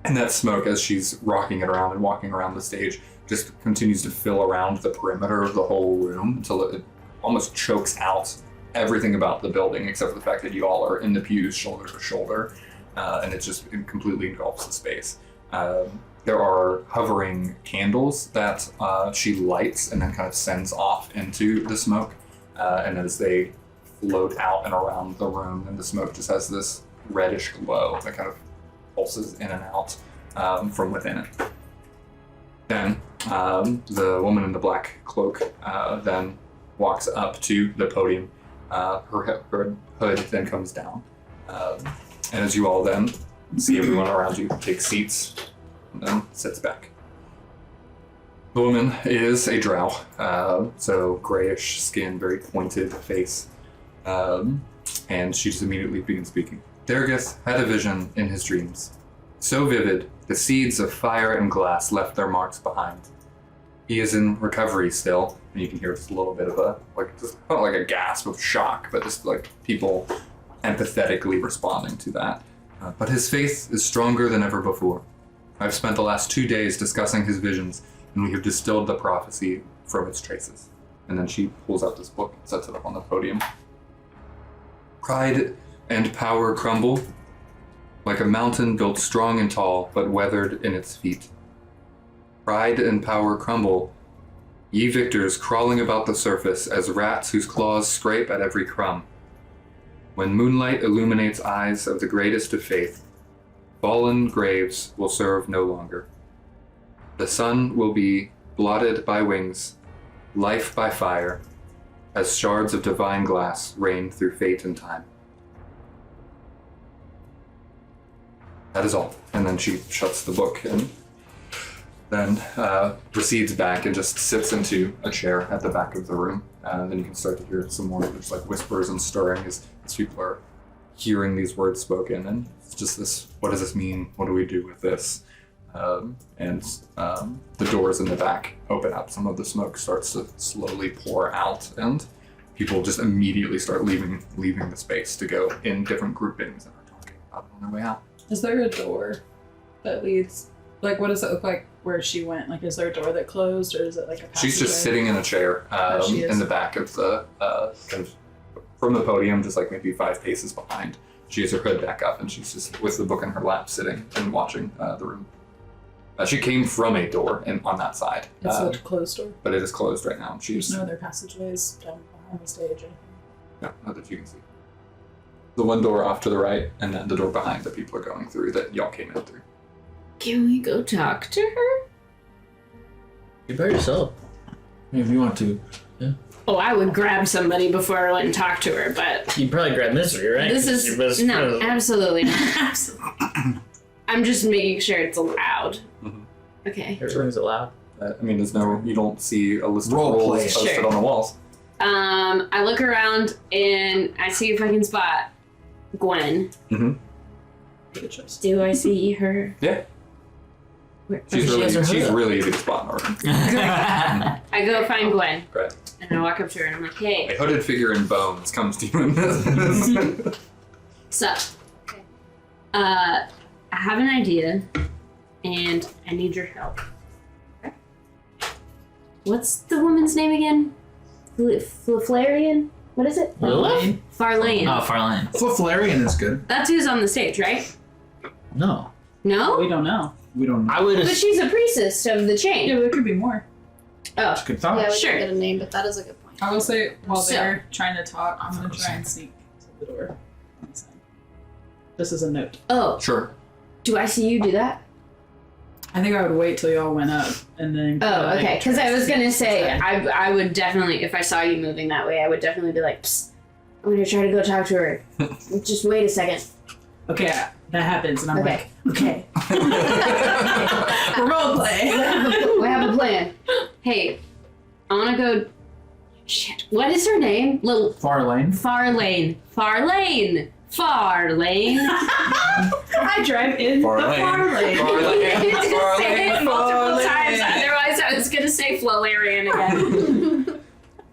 And that smoke, as she's rocking it around and walking around the stage, just continues to fill around the perimeter of the whole room until it almost chokes out everything about the building, except for the fact that you all are in the pews shoulder to shoulder, and it just completely engulfs the space. There are hovering candles that she lights and then kind of sends off into the smoke, and as they float out and around the room, and the smoke just has this reddish glow that kind of pulses in and out from within it. Then the woman in the black cloak then walks up to the podium. Her hood then comes down. And as you all then see everyone around you take seats and then sits back. The woman is a drow, so grayish skin, very pointed face. And she just immediately begins speaking. Dergith had a vision in his dreams. So vivid, the seeds of fire and glass left their marks behind. He is in recovery still, and you can hear just a little bit of not like a gasp of shock, but just like people empathetically responding to that. But his faith is stronger than ever before. I've spent the last 2 days discussing his visions, and we have distilled the prophecy from its traces. And then she pulls out this book and sets it up on the podium. Pride and power crumble, like a mountain built strong and tall, but weathered in its feet. Pride and power crumble, ye victors crawling about the surface as rats whose claws scrape at every crumb. When moonlight illuminates eyes of the greatest of faith, fallen graves will serve no longer. The sun will be blotted by wings, life by fire, as shards of divine glass rain through fate and time. That is all. And then she shuts the book and then recedes back and just sits into a chair at the back of the room. And then you can start to hear some more just like whispers and stirring as people are hearing these words spoken. And it's just this, what does this mean? What do we do with this? And the doors in the back open up. Some of the smoke starts to slowly pour out, and people just immediately start leaving the space to go in different groupings and are talking about it on their way out. Is there a door that leads? Like, what does it look like where she went? Like, is there a door that closed, or is it like a passageway? She's just sitting in a chair in the back of the kind of from the podium, just like maybe 5 paces behind. She has her hood back up, and she's just with the book in her lap, sitting and watching the room. She came from a door on that side. It's a closed door. But it is closed right now. She's no other passageways down behind the stage. no, not that you can see. The one door off to the right, and then the door behind that people are going through that y'all came in through. Can we go talk to her? You by yourself. If you want to. Oh, I would grab somebody before I went and talk to her, but You'd probably grab Misery, right? this is Your best no, friend. absolutely not. I'm just making sure it's allowed. Mhm. Okay. Everything's allowed. I mean, you don't see a list of Role roles play. posted Sure. on the walls. I look around and I see if I can spot Gwen. Do I see her? Yeah. Where, She's she has her hood up. really easy to spot in our room. I go find Gwen. Great. And I walk up to her and I'm like, hey, A hooded figure in bones comes to you in this. sup? Okay. I have an idea and I need your help. Okay. What's the woman's name again? Flarian? What is it? Lilith? Farlane. Oh, Farlane. Flarian is good. That's who's on the stage, right? No. No? We don't know. We don't know. I would But she's a priestess of the chain. Yeah, there could be more. Oh, Good thought. Yeah, we Sure. can get a name, but that is a good point. I will say, while So- they're trying to talk, I'm going to try and sneak to the door. on the side. This is a note. oh, Sure. do I see you do that? I think I would wait till y'all went up and then. Oh, okay. Because I was gonna say, Okay. I would definitely, if I saw you moving that way, I would definitely be like, psst, I'm gonna try to go talk to her. Just wait a second. Okay, that happens, and I'm Okay. like, okay. Role play. We have a plan. Hey, I wanna go. Shit, what is her name? Little Farlane. Farlane. Farlane. Farlane. I drive in Far the lane. far lane. Far lane. I had to Far say it lane. multiple Far times. lane. Otherwise, I was gonna say Flolarian again.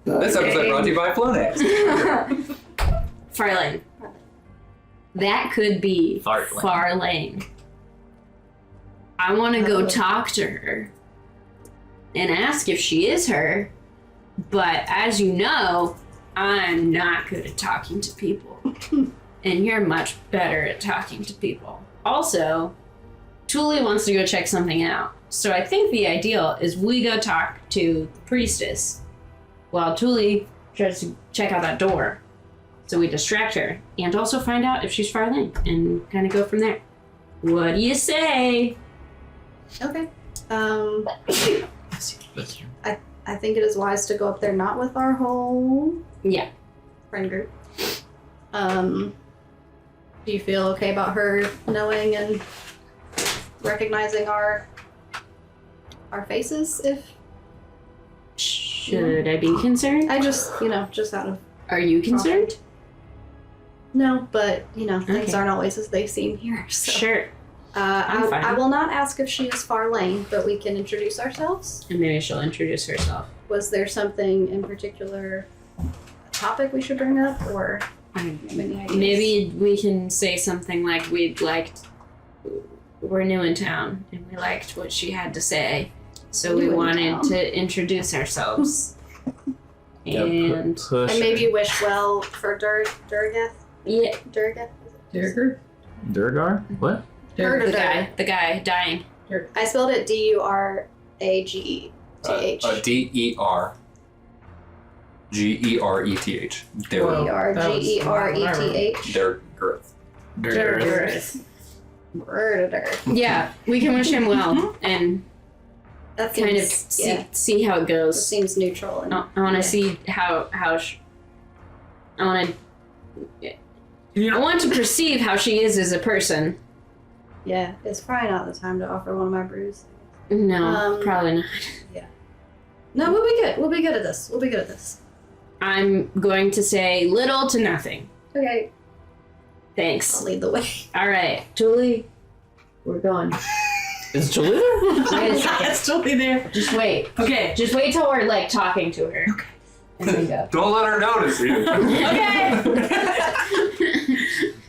This episode brought to you by Flonase. Farlane. That could be Fartlane. Farlane. I want to go talk to her and ask if she is her, but as you know, I'm not good at talking to people. And you're much better at talking to people. Also, Tuli wants to go check something out. So I think the ideal is we go talk to the priestess while Tuli tries to check out that door. So we distract her and also find out if she's Farlane and kind of go from there. What do you say? Okay. I think it is wise to go up there not with our whole Yeah. friend group. Do you feel okay about her knowing and recognizing our faces? If Should I be concerned? I just, just out of Are you concerned? no, but things Okay. aren't always as they seem here. So. Sure. I'm fine. I will not ask if she is Farlane, but we can introduce ourselves. And maybe she'll introduce herself. Was there something in particular, a topic we should bring up, or Maybe we can say something like we're new in town and we liked what she had to say, so we wanted to introduce ourselves. And maybe wish well for Durgath. yeah, Durgath. Durgar? Durgar? What? the guy dying. I spelled it Duragethh. Dergereth. Durgereth. Yeah, we can wish him well and That kind of seems, see how it it goes. seems neutral. And, I want to see how I want to. I want to perceive how she is as a person. yeah, it's probably not the time to offer one of my brews. No, probably not. No, we'll be good. We'll be good at this. I'm going to say little to nothing. Okay, Thanks. I'll lead the way. All right, Julie, we're going. Is Julie there? Wait a second. It's totally there. Just wait. Okay. Just wait till we're like talking to her. Okay. And then go. Don't let her notice you. Okay.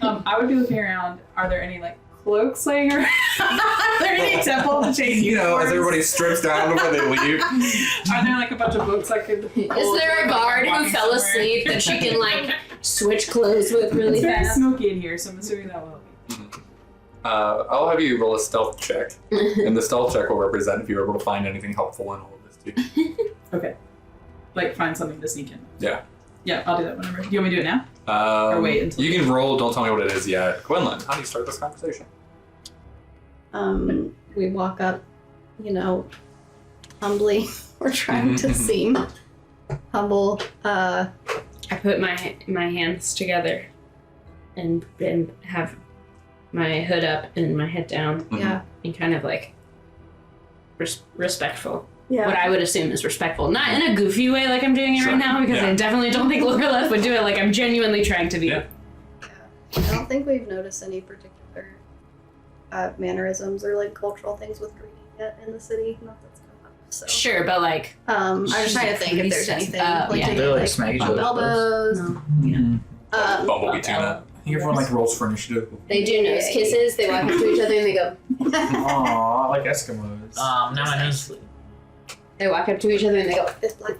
I would be looking around. Are there any like cloaks laying around? Are there any temple to change You know, as everybody strips down before they leave. Are there like a bunch of books I could? Is there a guard who fell asleep that she can like switch clothes with really It's very fast? smoky in here, so I'm assuming that will help me. I'll have you roll a stealth check, and the stealth check will represent if you're able to find anything helpful in all of this too. Okay. Like find something to sneak in. Yeah. Yeah, I'll do that whenever. Do you want me to do it now? Or wait until you can roll. Don't tell me what it is yet. Gwendolyn, how do you start this conversation? We walk up, humbly. We're trying to seem humble. I put my hands together and have my hood up and my head down Yeah. and kind of like respectful. Yeah. What I would assume is respectful. Not in a goofy way like I'm doing it Sure. right now, because Yeah. I definitely don't think Loreleth would do it like I'm genuinely trying to be. Yeah. I don't think we've noticed any particular mannerisms or like cultural things with greeting yet in the city. Not that's come up. So Sure, but like I'm just trying to think if there's anything yeah. taking, They like smack each bump other. elbows. no. Bumblebee tuna. I think everyone like rolls for initiative. They do nose kisses, they walk up to each other and they go Aww, like Eskimos. Now my name's they walk up to each other and they go It's black.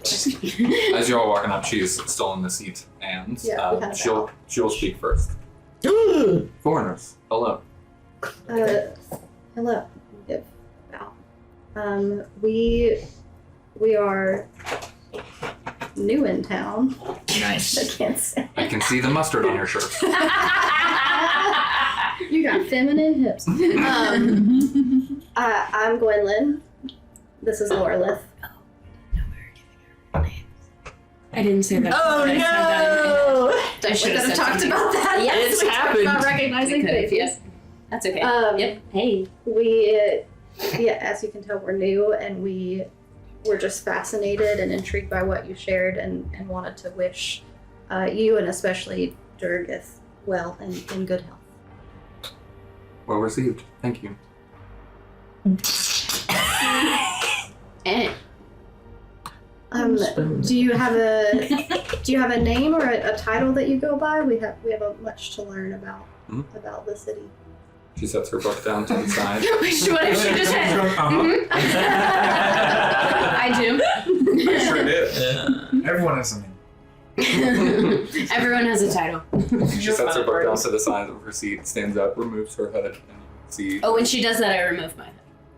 As you're all walking up, she's still in the seat, and Yeah, we kinda she'll speak first. Foreigners, hello. Hello. Give bow. We are new in town. I nice. can't say. I can see the mustard on your shirt. You got feminine hips. I'm Gwendolyn. This is Lorelith. I didn't say that. Oh I said that. I should should have have said talked something. about that. Yes, it's We talked happened. About I recognizing could've, faces. yes. That's okay. Yep. Hey. We, as you can tell, we're new and we were just fascinated and intrigued by what you shared and wanted to wish you and especially Durgith well and in good health. Well received. Thank you. And Do you have a name or a title that you go by? We have much to learn about the city. She sets her book down to the side. what if she just had? I do. I sure did. Everyone has something. Everyone has a title. She sets her book down to the side of her seat, stands up, removes her hood, and you can see. Oh, when she does that, I remove my hood.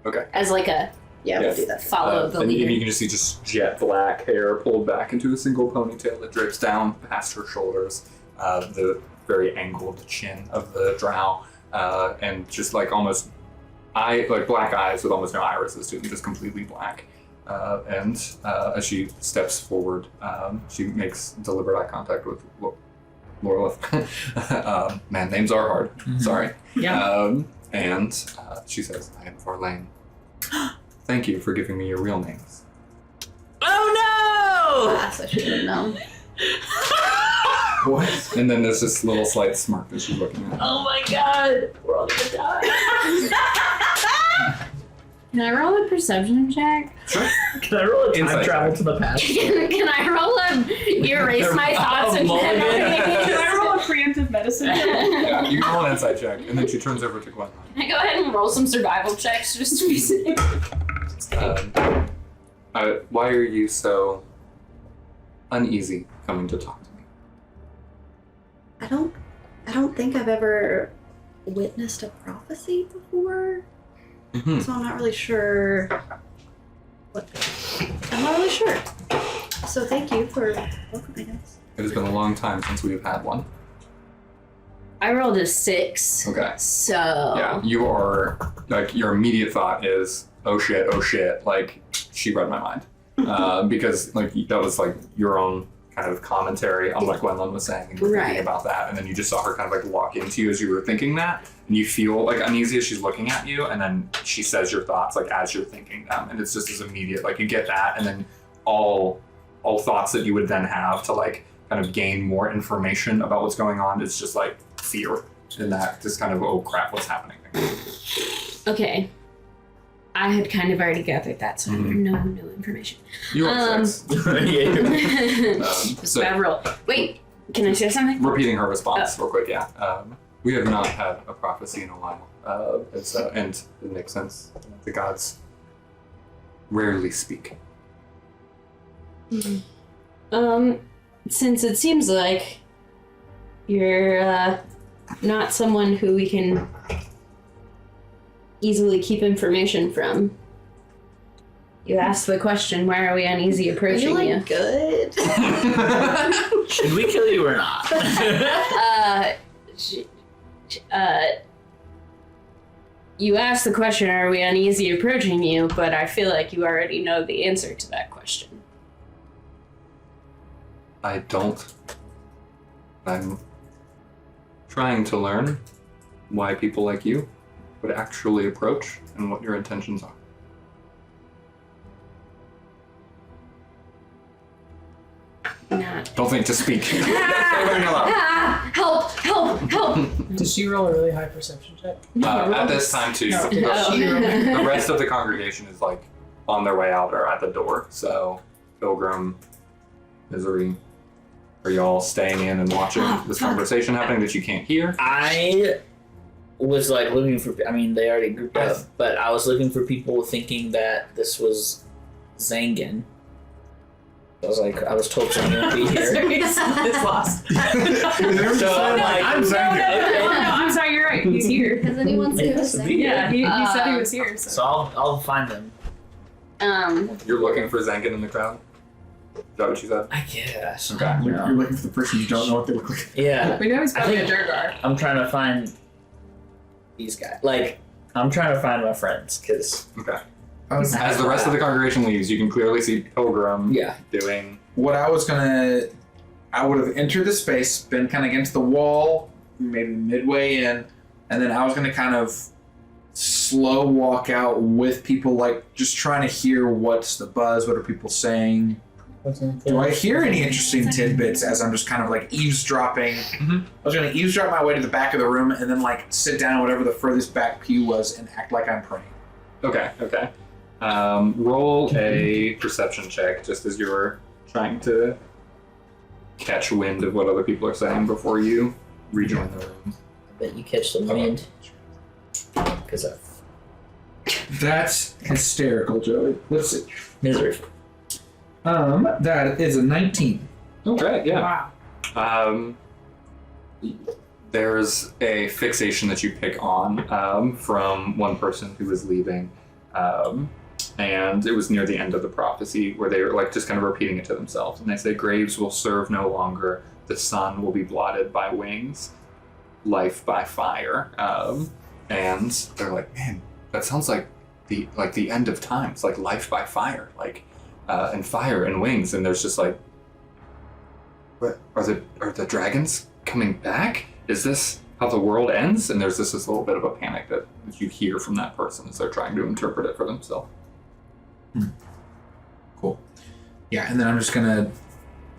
Okay. As like a Yeah, Yes. we'll do that. follow the and leader. you can just see just jet black hair pulled back into a single ponytail that drapes down past her shoulders, the very angled chin of the drow, and just like almost black eyes with almost no irises to them, just completely black. And as she steps forward, she makes deliberate eye contact with Lorelith. Man, names are hard. Sorry. Yeah. And she says, "I am Farlane. Thank you for giving me your real names." Oh Yes, I should have known. What? And then there's this little slight smirk as she's looking at no! Oh my god! We're all gonna die. Can I roll a perception check? Can I roll a time Insight travel check. to the past? Can I roll a erase my thoughts and Mulligan. Can I roll a this. Yeah, you can roll an insight check, and then she turns over to Gwen. Can I go ahead and roll some survival checks just to be safe? Why are you so uneasy coming to talk to me? I don't think I've ever witnessed a prophecy before, Mm-hmm. so I'm not really sure I'm not really sure. So thank you for welcoming us. It has been a long time since we've had one. I rolled a 6. Okay. So. Yeah, you are, like, your immediate thought is, oh shit, like, she read my mind. Because, like, that was, like, your own kind of commentary on what Gwendolyn was saying, and you were thinking Right. about that, and then you just saw her kind of, like, walk into you as you were thinking that, and you feel, like, uneasy as she's looking at you, and then she says your thoughts, like, as you're thinking them, and it's just as immediate, like, you get that, and then all thoughts that you would then have to, like, kind of gain more information about what's going on, it's just, like, fear, and that just kind of, oh crap, what's happening? Okay. I had kind of already gathered that, so no information. You are six. Just bad roll. Wait, can I say something? Repeating her response real quick, yeah. We have not had a prophecy in a while. And it makes sense. The gods rarely speak. Since it seems like you're not someone who we can easily keep information from, you asked the question, why are we uneasy Are approaching you you? like good? Should we kill you or not? You asked the question, are we uneasy approaching you, but I feel like you already know the answer to that question. I don't. I'm trying to learn why people like you would actually approach and what your intentions are. Not. Don't think to speak. Say everything aloud. Help! Did she roll a really high perception check? At this time, too, No. the rest of the congregation is like on their way out or at the door. So, Pilgrim, Misery, are y'all staying in and watching this conversation happening that you can't hear? I was like looking for. I mean, they already grouped up, but I was looking for people thinking that this was Zangan. I was told someone would be here. It's lost. So I'm like, I'm Zangan. No, I'm sorry, you're right. He's here. Has anyone seen Yes, this? indeed. Yeah, he said he was here. So. So I'll find them. You're looking for Zankin in the crowd? Is that what you said? I guess. Okay. Yeah. You're looking for the person you don't know what they look like. Yeah. We know he's probably a think- Durgar. I'm trying to find these guys. Like, I'm trying to find my friends, because Okay. As the rest of the congregation leaves, you can clearly see Pilgrim doing. What I would have entered the space, been kind of against the wall, maybe midway in, and then I was gonna kind of slow walk out with people, like just trying to hear what's the buzz, what are people saying. Do I hear any interesting tidbits as I'm just kind of like eavesdropping? I was gonna eavesdrop my way to the back of the room and then like sit down in whatever the furthest back pew was and act like I'm praying. Okay. Roll a perception check just as you're trying to catch wind of what other people are saying before you rejoin the room. I bet you catch the wind. Because of That's hysterical, Joey. Let's see. misery. That is a 19. Okay, yeah. Wow. There's a fixation that you pick on from one person who was leaving, and it was near the end of the prophecy where they were like just kind of repeating it to themselves, and they say, "Graves will serve no longer. The sun will be blotted by wings, life by fire." And they're like, "Man, that sounds like the end of time. It's like life by fire, like and fire and wings." And there's just like, "What are the dragons coming back? Is this how the world ends?" And there's this little bit of a panic that you hear from that person as they're trying to interpret it for themselves. Cool. Yeah, and then I'm just gonna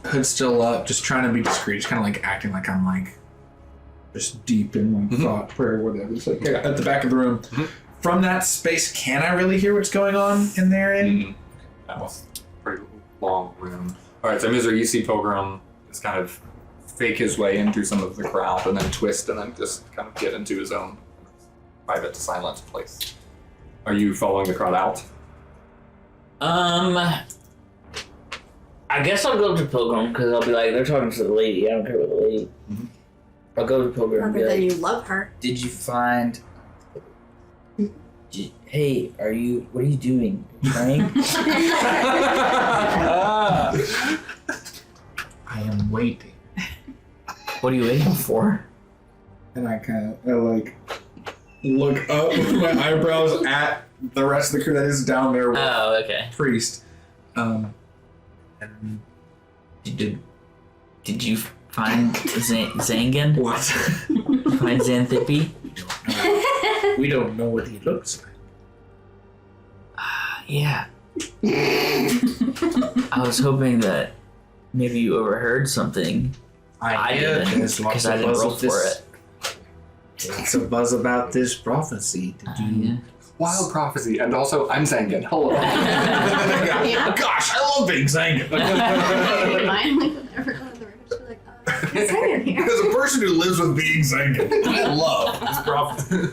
hood still up, just trying to be discreet, just kind of like acting like I'm like just deep in my thought, prayer, whatever. Just like at the back of the room. From that space, can I really hear what's going on in there? That was a pretty long room. All right, so Misery, you see Pilgrim is kind of fake his way into some of the crowd and then twist and then just kind of get into his own private silent place. Are you following the crowd out? I guess I'll go to Pilgrim because I'll be like, they're talking to the lady. I don't care about the lady. Mhm. I'll go to Pilgrim and be Other than like, you love her. did you find? Hey, what are you doing? Trying? I am waiting. What are you waiting for? And I like look up with my eyebrows at the rest of the crew that is down there with Oh, okay. Priest. And Did you find Zangan? what? Find Xanthippe? We don't know what he looks like. Yeah. I was hoping that maybe you overheard something. I didn't, There's lots because I of didn't buzz roll of this. for it. Lots of buzz about this prophecy. Did you? Yeah. Wild prophecy, and also I'm Zangan. Hello. Gosh, I love being Zangan. Mine, like, whenever I'm in the room, she's like, what's in here? As a person who lives with being Zangan, I love this prophecy.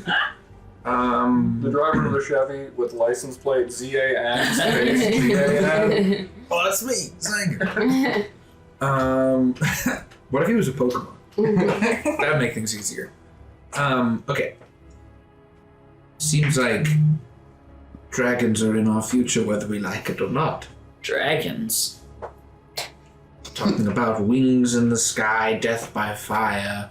The driver of the Chevy with license plate ZAN space ZAN. Oh, that's me, Zangan. What if he was a Pokemon? That'd make things easier. Okay. Seems like dragons are in our future, whether we like it or not. Dragons. Talking about wings in the sky, death by fire.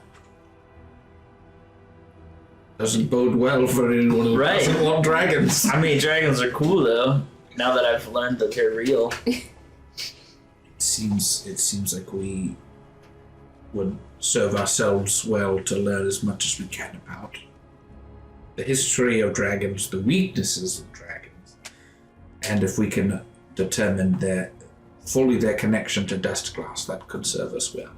Doesn't bode well for anyone who Right. doesn't want dragons. I mean, dragons are cool though. Now that I've learned that they're real. It seems like we would serve ourselves well to learn as much as we can about the history of dragons, the weaknesses of dragons, and if we can determine their connection to dust glass, that could serve us well.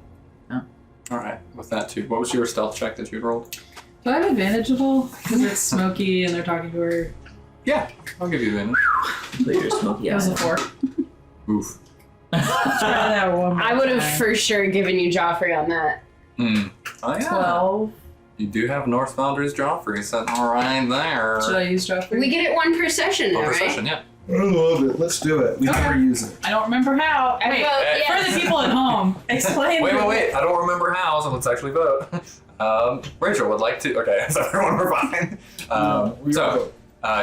Alright, with that too. What was your stealth check that you rolled? Do I have advantage at all? Because it's smoky and they're talking to her. Yeah, I'll give you the advantage. But you're smoky It was a eyes. 4. Oof. Try that one more I would have time. for sure given you Joffrey on that. Oh yeah. 12. You do have North Foundry's Joffrey sitting right there. Should I use Joffrey? We get it one per session now, One per right? session, yeah. I love it. Let's do it. We Okay. never use it. I don't remember how. I Wait, vote Hey. for yes. the people at home, explain. Wait. I don't remember how, so let's actually vote. Rachel would like to. Okay, so everyone we're fine.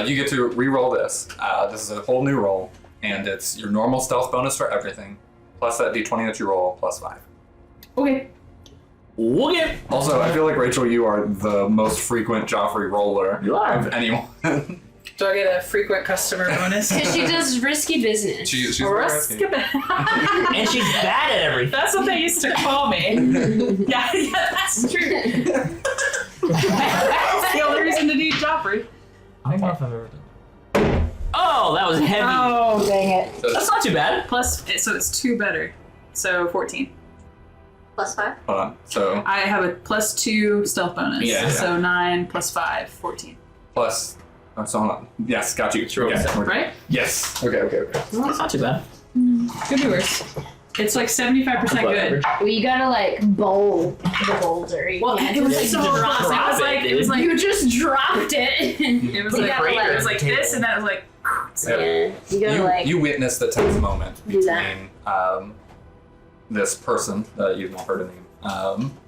You get to re-roll this. This is a whole new roll, and it's your normal stealth bonus for everything, plus that d20 that you roll, plus 5. Okay. Okay. Also, I feel like Rachel, you are the most frequent Joffrey roller You are. of anyone. Do I get a frequent customer bonus? Because she does risky business. She's Or very a risky. skip it. And she's bad at everything. That's what they used to call me. Yeah, that's true. That's the only reason to need Joffrey. I don't know if I've ever done that. Oh, that was heavy. Oh, dang it. That's not too bad. So it's 2 better. So 14. Plus 5? Hold on. So I have a plus 2 stealth bonus. Yeah. So 9 plus 5, 14. plus. Oh, so hold on. Yes, got you. Sure. Okay. Right? Yes. Okay. That's not too bad. Could be worse. It's like 75% good. Well, you gotta like bowl the boulder. You Well, can't it was just so just close. drop It was like you just dropped it. it was You like gotta, it was like, like this, and then it was like. Yeah, you gotta like. You witness the tense moment Do that. between this person that you've not heard a name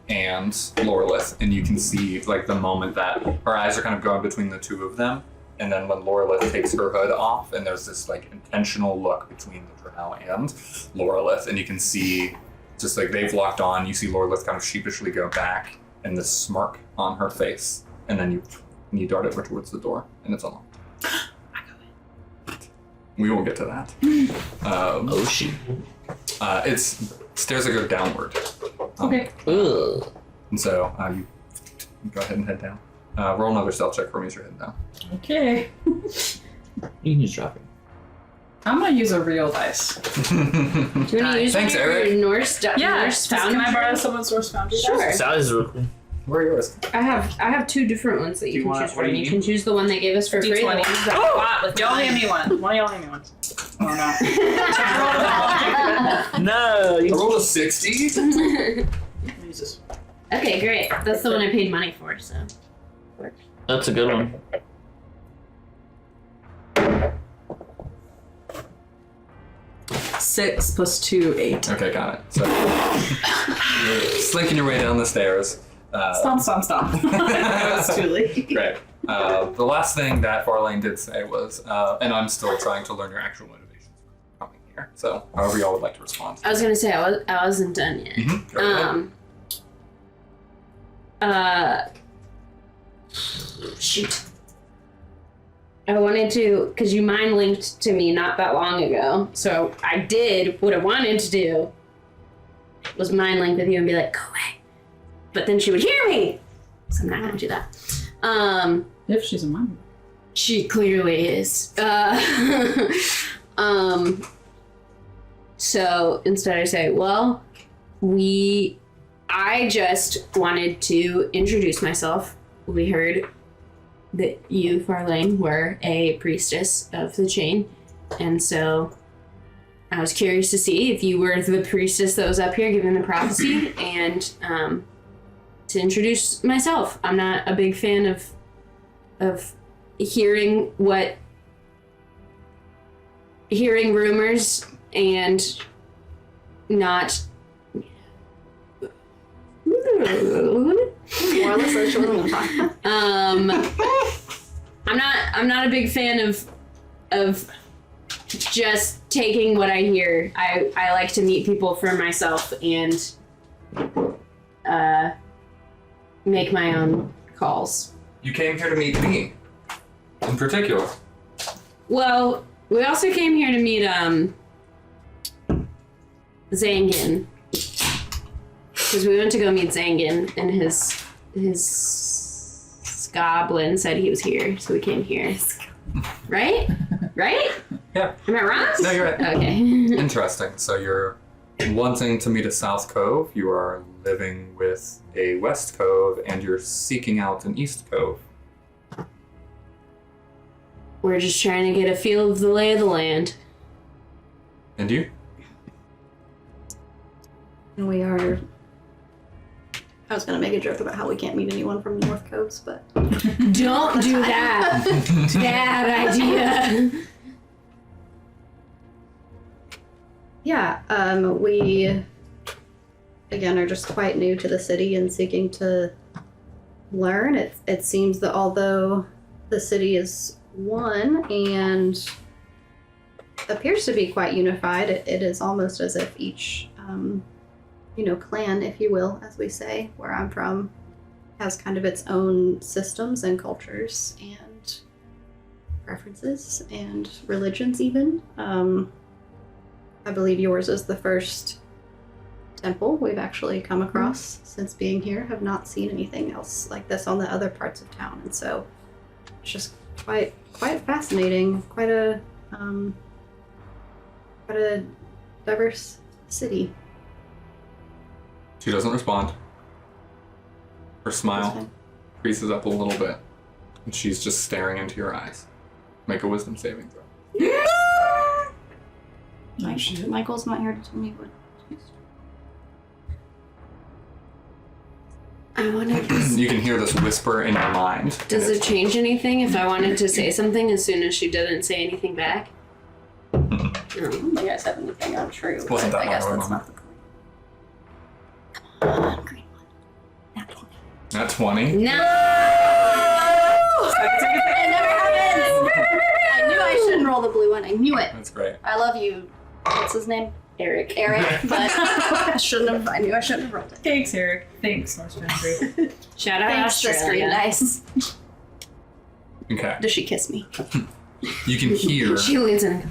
and Lorelith, and you can see like the moment that her eyes are kind of going between the two of them, and then when Lorelith takes her hood off, and there's this like intentional look between the drow and Lorelith, and you can see just like they've locked on. You see Lorelith kind of sheepishly go back, and this smirk on her face, and then you dart over towards the door, and it's unlocked. We won't get to that. Oh shoot. It's stairs that go downward. Okay. Ugh. And so you go ahead and head down. Roll another stealth check for me as you're heading down. Okay. You can just drop it. I'm gonna use a real dice. Do you want to use Thanks, your Eric. Norse Norse foundry? Can I borrow someone's Norse Foundry? Sure. Sally's is real cool. Where are yours? I have 2 different ones that you can choose what do from. you You can choose the one they gave us for free. The D20. ones that Oh! I bought with Y'all hand me one. One of y'all hand me one. Oh no. No. I rolled a 60. Jesus. Okay, great. That's the one I paid money for, so. That's a good one. Six plus 2, 8. Okay, got it. So you're slinking your way down the stairs. Stop. It's too late. Great. The last thing that Farlane did say was, and I'm still trying to learn your actual motivations for coming here. So, however y'all would like to respond. I was gonna say I wasn't done yet. Go ahead. Shoot. I wanted to, because you mind linked to me not that long ago. So I did what I wanted to do was mind link with you and be like, go away. But then she would hear me. So I'm not gonna do that. If she's a mom. She clearly is. So instead I say, well, I just wanted to introduce myself. We heard that you, Farlane, were a priestess of the chain. And so I was curious to see if you were the priestess that was up here giving the prophecy and to introduce myself. I'm not a big fan of hearing rumors and not More or less what she wasn't talking about. I'm not a big fan of just taking what I hear. I like to meet people for myself and make my own calls. You came here to meet me, in particular. Well, we also came here to meet Zangin. Because we went to go meet Zangin and his goblin said he was here, so we came here. Right? Right? Yeah. Am I wrong? No, you're right. Okay. Interesting. So you're wanting to meet a South Cove, you are living with a West Cove, and you're seeking out an East Cove. We're just trying to get a feel of the lay of the land. And you? And we are. I was gonna make a joke about how we can't meet anyone from the North Coast, but Don't do that. Bad idea. yeah, we again are just quite new to the city and seeking to learn. It seems that although the city is one and appears to be quite unified, it is almost as if each clan, if you will, as we say, where I'm from, has kind of its own systems and cultures and preferences and religions even. I believe yours is the first temple we've actually come across since being here. Have not seen anything else like this on the other parts of town, and so it's just quite fascinating. Quite a diverse city. She doesn't respond. Her smile creases up a little bit, and she's just staring into your eyes. Make a wisdom saving throw. Michael's not here to tell me what. I wonder. You can hear this whisper in your mind. Does it change anything if I wanted to say something as soon as she didn't say anything back? I don't think I said anything untrue. Wasn't that I guess long of a that's moment. not the point. Come on, green one. Not 20. Not 20? No! It never happens! I knew I shouldn't roll the blue one. I knew it. That's great. I love you. What's his name? Eric. But I knew I shouldn't have rolled it. Thanks, Eric. Thanks, Northbound Group. Shout out Thanks, the screen Australia. dice. Okay. Does she kiss me? You can hear She leans in.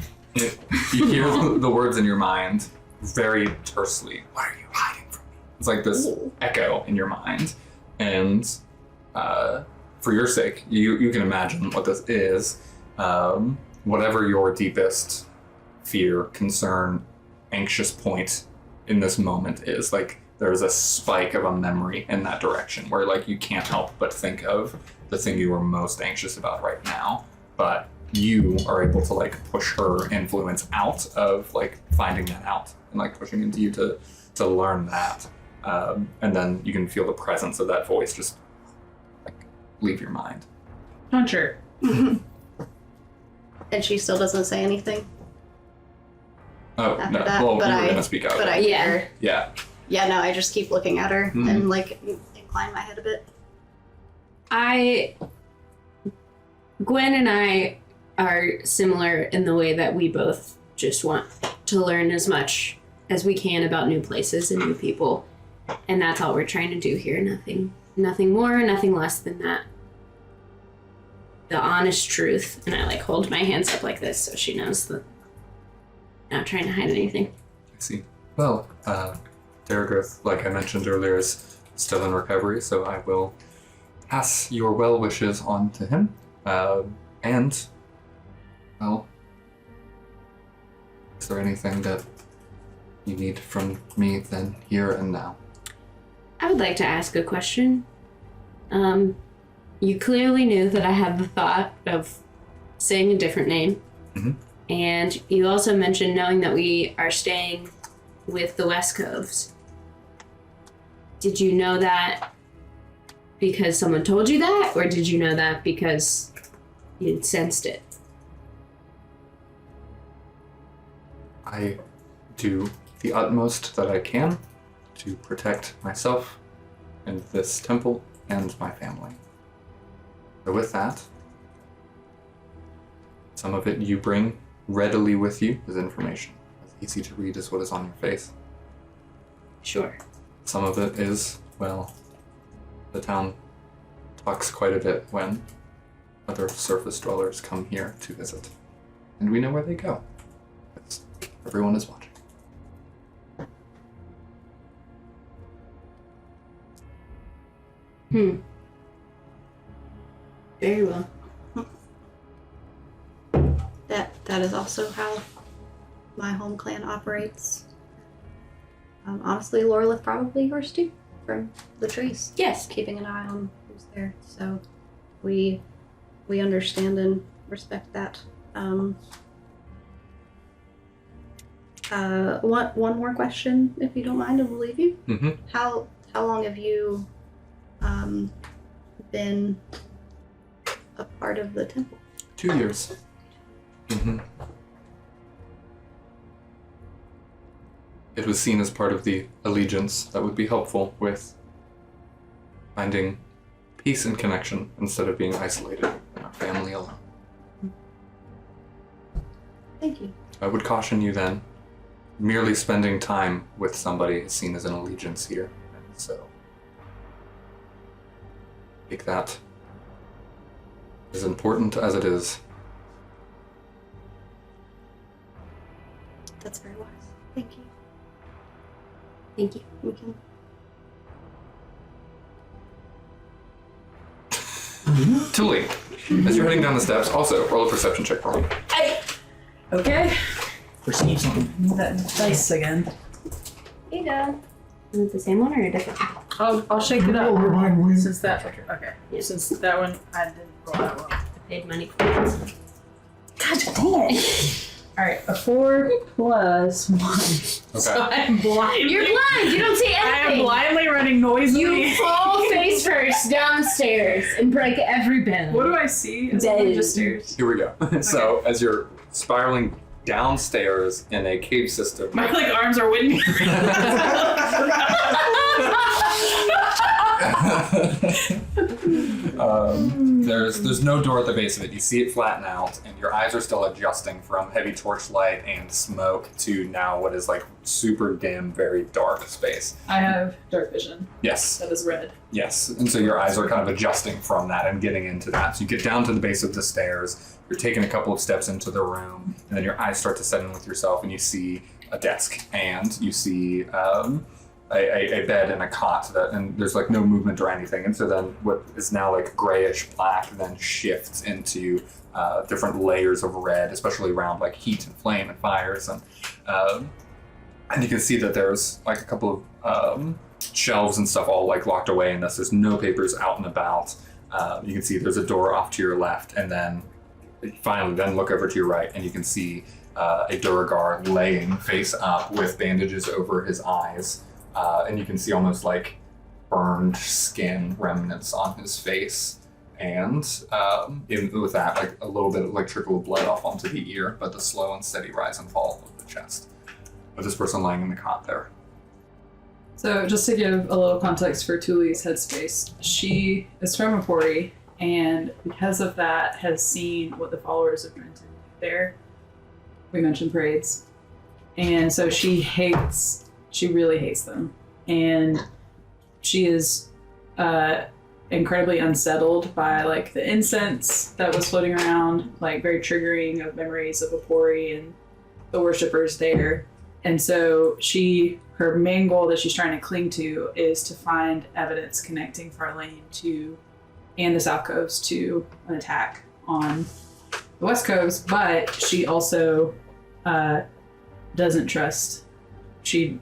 you hear the words in your mind very tersely. What are you hiding from me? It's like this echo in your mind. And for your sake, you can imagine what this is. Whatever your deepest fear, concern, anxious point in this moment is, like there's a spike of a memory in that direction where like you can't help but think of the thing you were most anxious about right now, but you are able to like push her influence out of like finding that out and like pushing into you to learn that. and then you can feel the presence of that voice just like leave your mind. Hunter. And she still doesn't say anything Oh after no! that. Well, but we were I, gonna speak out. but I Yeah. hear her. Yeah. Yeah, no, I just keep looking at her Mhm. and like incline my head a bit. Gwen and I are similar in the way that we both just want to learn as much as we can about new places and new people. And that's all we're trying to do here. Nothing more, nothing less than that. The honest truth. And I like hold my hands up like this so she knows that I'm not trying to hide anything. I see. Well, Daragorth, like I mentioned earlier, is still in recovery, so I will pass your well wishes on to him. And, well, is there anything that you need from me then, here and now? I would like to ask a question. You clearly knew that I had the thought of saying a different name. Mhm. And you also mentioned knowing that we are staying with the West Coves. Did you know that because someone told you that, or did you know that because you sensed it? I do the utmost that I can to protect myself and this temple and my family. So with that, some of it you bring readily with you as information. As easy to read as what is on your face. Sure. Some of it is, well, the town talks quite a bit when other surface dwellers come here to visit. And we know where they go. Because everyone is watching. Very well. That is also how my home clan operates. Honestly, Lorelith probably yours too, from the trees. Yes. Keeping an eye on who's there. So we understand and respect that. One more question, if you don't mind, and we'll leave you. Mm-hmm. How long have you been a part of the temple? 2 years. Mm-hmm. It was seen as part of the allegiance that would be helpful with finding peace and connection instead of being isolated in our family alone. Thank you. I would caution you then, merely spending time with somebody is seen as an allegiance here. And so, take that as important as it is. That's very wise. Thank you. Thank you. We can. Tuli, as you're heading down the steps, also roll a perception check for me. Okay. Perceive something. Need that dice again. Here you go. Is it the same one or a different one? I'll shake it up. Remind me. Since that since that one I didn't roll that well. I paid money for it. God dang it! All right, a 4 plus 1. So Okay. I'm blind. You're blind. You don't see I am anything. blindly running noisily. You fall face first downstairs and break every bone. What do I see? Is Dead. it just stairs? Here we go. So, as you're spiraling downstairs in a cave system, My arms are windy. there's no door at the base of it. You see it flatten out, and your eyes are still adjusting from heavy torchlight and smoke to now what is like super dim, very dark space. I have dark vision. Yes, That is red. yes. And so your eyes are kind of adjusting from that and getting into that. So you get down to the base of the stairs. You're taking a couple of steps into the room, and then your eyes start to set in with yourself, and you see a desk, and you see a bed and a cot, and there's like no movement or anything. And so then what is now like grayish black then shifts into different layers of red, especially around like heat and flame and fires. And you can see that there's like a couple of shelves and stuff all like locked away in this. There's no papers out and about. You can see there's a door off to your left, and then finally then look over to your right, and you can see a Duragar laying face up with bandages over his eyes. and you can see almost like burned skin remnants on his face. And with that, like a little bit of like trickle of blood off onto the ear, but the slow and steady rise and fall of the chest. With this person lying in the cot there. So just to give a little context for Tuli's headspace, she is from Apori, and because of that has seen what the followers of Brenton do there. We mentioned parades. And so she really hates them. And she is incredibly unsettled by like the incense that was floating around, like very triggering of memories of Apori and the worshippers there. And so her main goal that she's trying to cling to is to find evidence connecting Farlane and the South Coast to an attack on the West Coast, but she also doesn't trust. She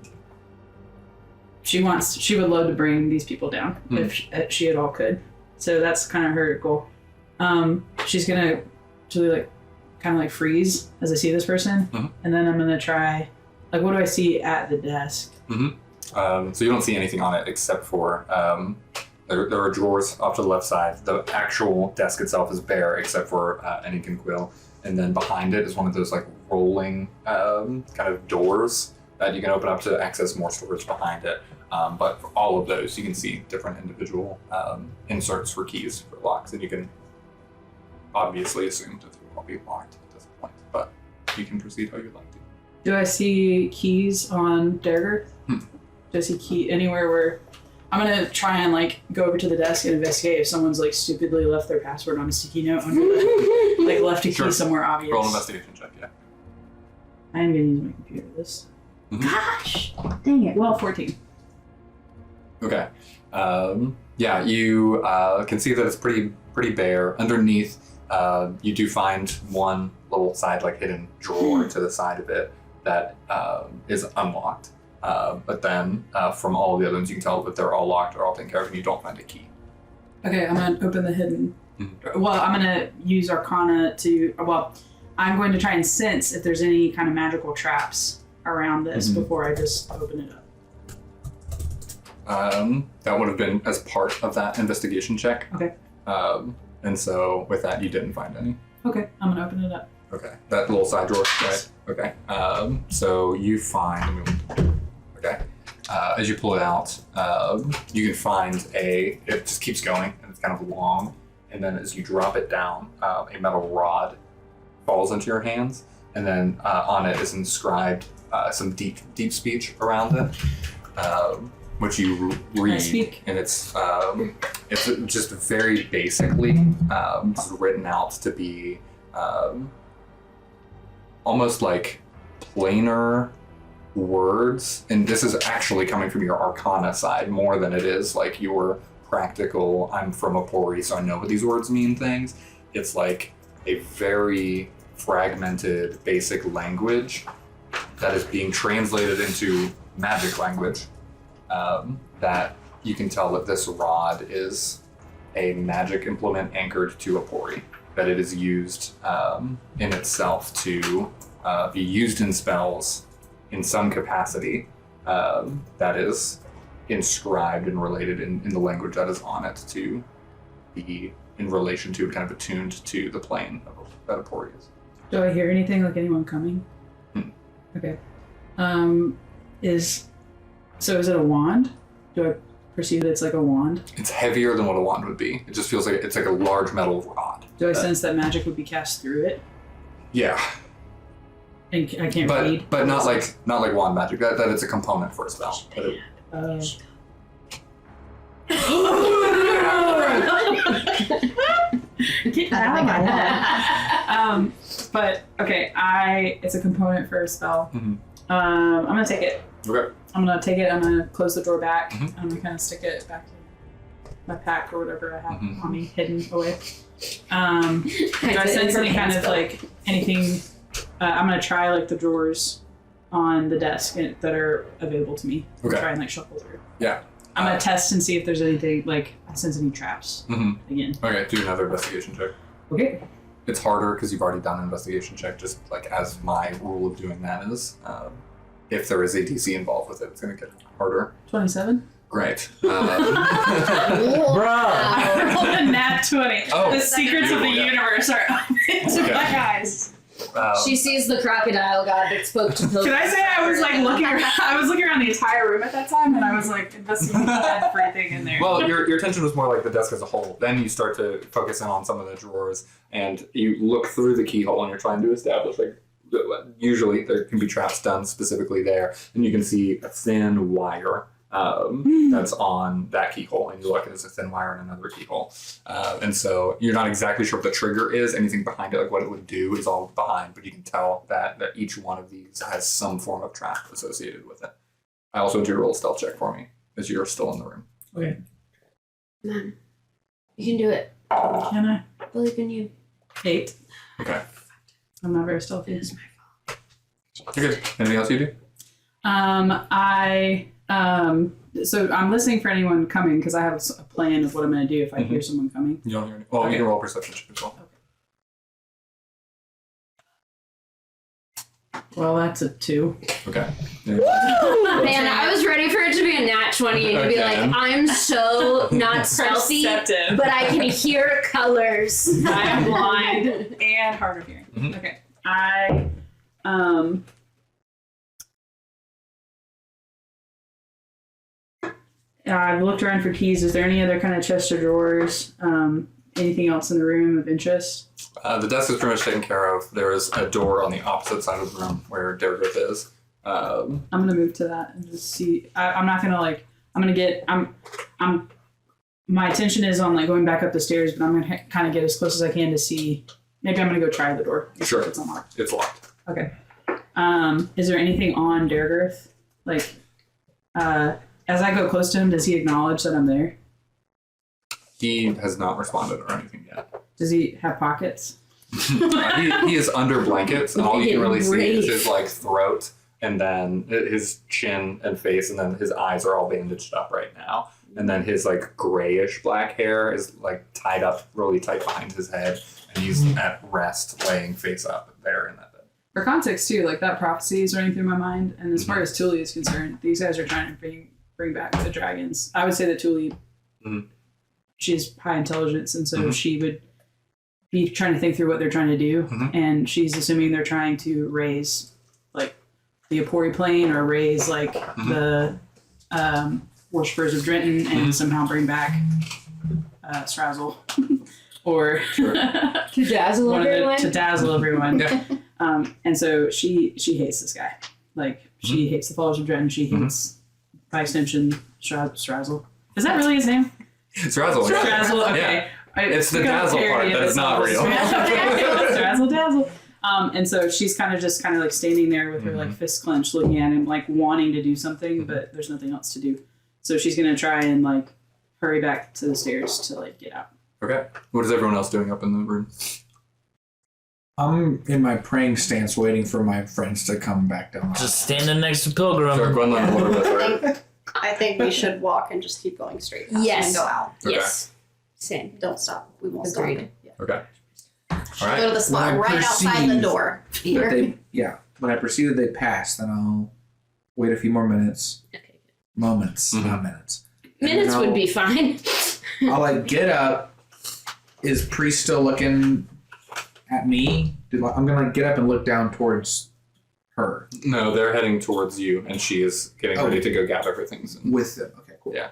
would love to bring these people down if she at all could. So that's kind of her goal. She's gonna really kind of like freeze as I see this person, and then I'm gonna try. Like, what do I see at the desk? So you don't see anything on it except for there are drawers off to the left side. The actual desk itself is bare except for an ink and quill, and then behind it is one of those like rolling kind of doors that you can open up to access more storage behind it. But for all of those, you can see different individual inserts for keys for locks, and you can obviously assume that they will all be locked at this point. But you can proceed how you'd like to. Do I see keys on Derger? Do I see key anywhere where I'm gonna try and like go over to the desk and investigate if someone's like stupidly left their password on a sticky note under the like left a key somewhere obvious. Roll an investigation check, yeah. I am gonna use my computer for this. Gosh, dang it. Well, 14. Okay. Yeah, you can see that it's pretty bare. Underneath, you do find one little side like hidden drawer to the side of it that is unlocked. But then from all the other ones, you can tell that they're all locked or all taken care of, and you don't find a key. Okay, I'm gonna open the hidden. Well, I'm gonna use Arcana to. Well, I'm going to try and sense if there's any kind of magical traps around this before I just open it up. That would have been as part of that investigation check. Okay. And so with that, you didn't find any. Okay, I'm gonna open it up. Okay, that little side drawer, right? Okay. So you find. Okay. As you pull it out, you can find it just keeps going, and it's kind of long. And then as you drop it down, a metal rod falls into your hands, and then on it is inscribed some deep speech around it, which you read, and it's just very basically written out to be almost like plainer words, and this is actually coming from your Arcana side more than it is like your practical, I'm from Apori, so I know what these words mean things. It's like a very fragmented, basic language that is being translated into magic language. That you can tell that this rod is a magic implement anchored to Apori, that it is used in itself to be used in spells in some capacity that is inscribed and related in the language that is on it to be in relation to, kind of attuned to the plane that Apori is. Do I hear anything like anyone coming? Okay. Is it a wand? Do I perceive that it's like a wand? It's heavier than what a wand would be. It just feels like it's like a large metal rod. Do I sense that magic would be cast through it? Yeah. And I can't read? But not like wand magic. That it's a component for a spell. Get out of my head. But okay, it's a component for a spell. I'm gonna take it. Okay. I'm gonna close the drawer back. I'm gonna kind of stick it back in my pack or whatever I have on me, hidden away. Do I sense any kind of like anything? I'm gonna try like the drawers on the desk that are available to me. Okay. Try and like shuffle through. Yeah. I'm gonna test and see if there's anything like I sense any traps again. Okay, do another investigation check. Okay. It's harder because you've already done an investigation check, just like as my rule of doing that is. if there is a DC involved with it, it's going to get harder. 27. Great. Bruh. I rolled a nat 20. Oh, The secrets of the beautiful, yeah. universe are open to Okay. my eyes. She sees the crocodile god that spoke to Pilgrim. Can I say I was like looking around, I was looking around the entire room at that time, and I was like investigating everything in there. Well, your attention was more like the desk as a whole. Then you start to focus in on some of the drawers, and you look through the keyhole, and you're trying to establish, like, usually there can be traps done specifically there, and you can see a thin wire that's on that keyhole, and you look, and there's a thin wire in another keyhole. And so you're not exactly sure what the trigger is. Anything behind it, like what it would do, is all behind, but you can tell that each one of these has some form of trap associated with it. I also want you to roll a stealth check for me, as you're still in the room. Okay. Come on. You can do it. Can I? I believe in you. 8. Okay. I'm not very stealthy. You're good. Anything else you do? So I'm listening for anyone coming because I have a plan of what I'm going to do if I hear someone coming. You don't hear any. Well, Okay. you can roll a perception check as well. Well, that's a 2. Okay. Yeah. Man, I was ready for it to be a nat 20 and to be Okay. like, I'm so not stealthy, Perceptive. but I can hear colors. I am blind and hard of hearing. Mhm. Okay. I've looked around for keys. Is there any other kind of chest or drawers? Anything else in the room of interest? The desk is pretty much taken care of. There is a door on the opposite side of the room where Dergrith is. I'm gonna move to that and just see. I'm not gonna like. I'm gonna get. I'm. My attention is on like going back up the stairs, but I'm gonna kind of get as close as I can to see. Maybe I'm gonna go try the door. Sure. If it's unlocked. It's locked. Okay. Is there anything on Dergrith? Like, as I go close to him, does he acknowledge that I'm there? He has not responded or anything yet. Does he have pockets? He is under blankets, and all you can really see is Great. his like throat, and then his chin and face, and then his eyes are all bandaged up right now. And then his like grayish black hair is like tied up really tight behind his head, and he's at rest, laying face up there in that bed. For context too, like that prophecy is running through my mind, and as far as Tuli is concerned, these guys are trying to bring back the dragons. I would say that Tuli, Mhm. she's high intelligence, and so she would be trying to think through what they're trying to do, and she's assuming they're trying to raise like the Apori plane or raise like the worshippers of Drenton and somehow bring back Strazzle or To dazzle one of everyone. to dazzle everyone. Yeah. And so she hates this guy. Like she hates the followers of Drenton. She hates by extension Strazzle. Is that really his name? Strazzle. yeah. Strazzle. Okay. Yeah. It's the dazzle part that is not real. Strazzle dazzle. And so she's kind of like standing there with her like fists clenched, looking at him, like wanting to do something, but there's nothing else to do. So she's gonna try and like hurry back to the stairs to like get out. Okay. What is everyone else doing up in the room? I'm in my praying stance, waiting for my friends to come back down. Just standing next to Pilgrim. Sure, Gwendolyn and Elizabeth, right? I think we should walk and just keep going straight past Yes. and go out. Okay. Yes. Same. Don't stop. We won't Agreed. stop. Yeah. Okay. All Go right. to the spot When I right outside the perceive door. That when I perceive that they pass, then I'll wait a few more minutes. Okay. Moments, Mhm. not minutes. And Minutes then would be fine. I'll like get up. Is Priest still looking at me? I'm gonna get up and look down towards her No, they're heading towards you, and she is getting ready to go gather her things. with them. Okay, cool. Yeah.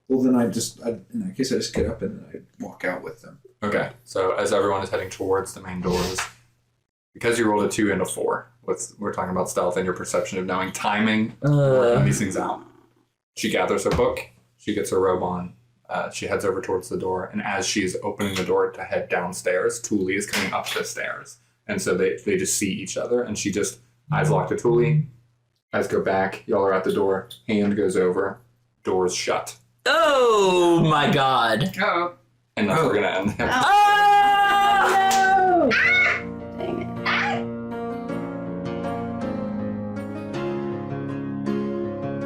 Well, then in that case, I just get up and I walk out with them. Okay, so as everyone is heading towards the main doors, because you rolled a 2 and a 4, we're talking about stealth and your perception of knowing timing, working these things out. She gathers her book, she gets her robe on, she heads over towards the door, and as she's opening the door to head downstairs, Tuli is coming up the stairs. And so they just see each other, and she just eyes locked to Tuli, eyes go back, y'all are at the door, hand goes over, doors shut. Oh my god. Oh. And that's where we're gonna end. Oh!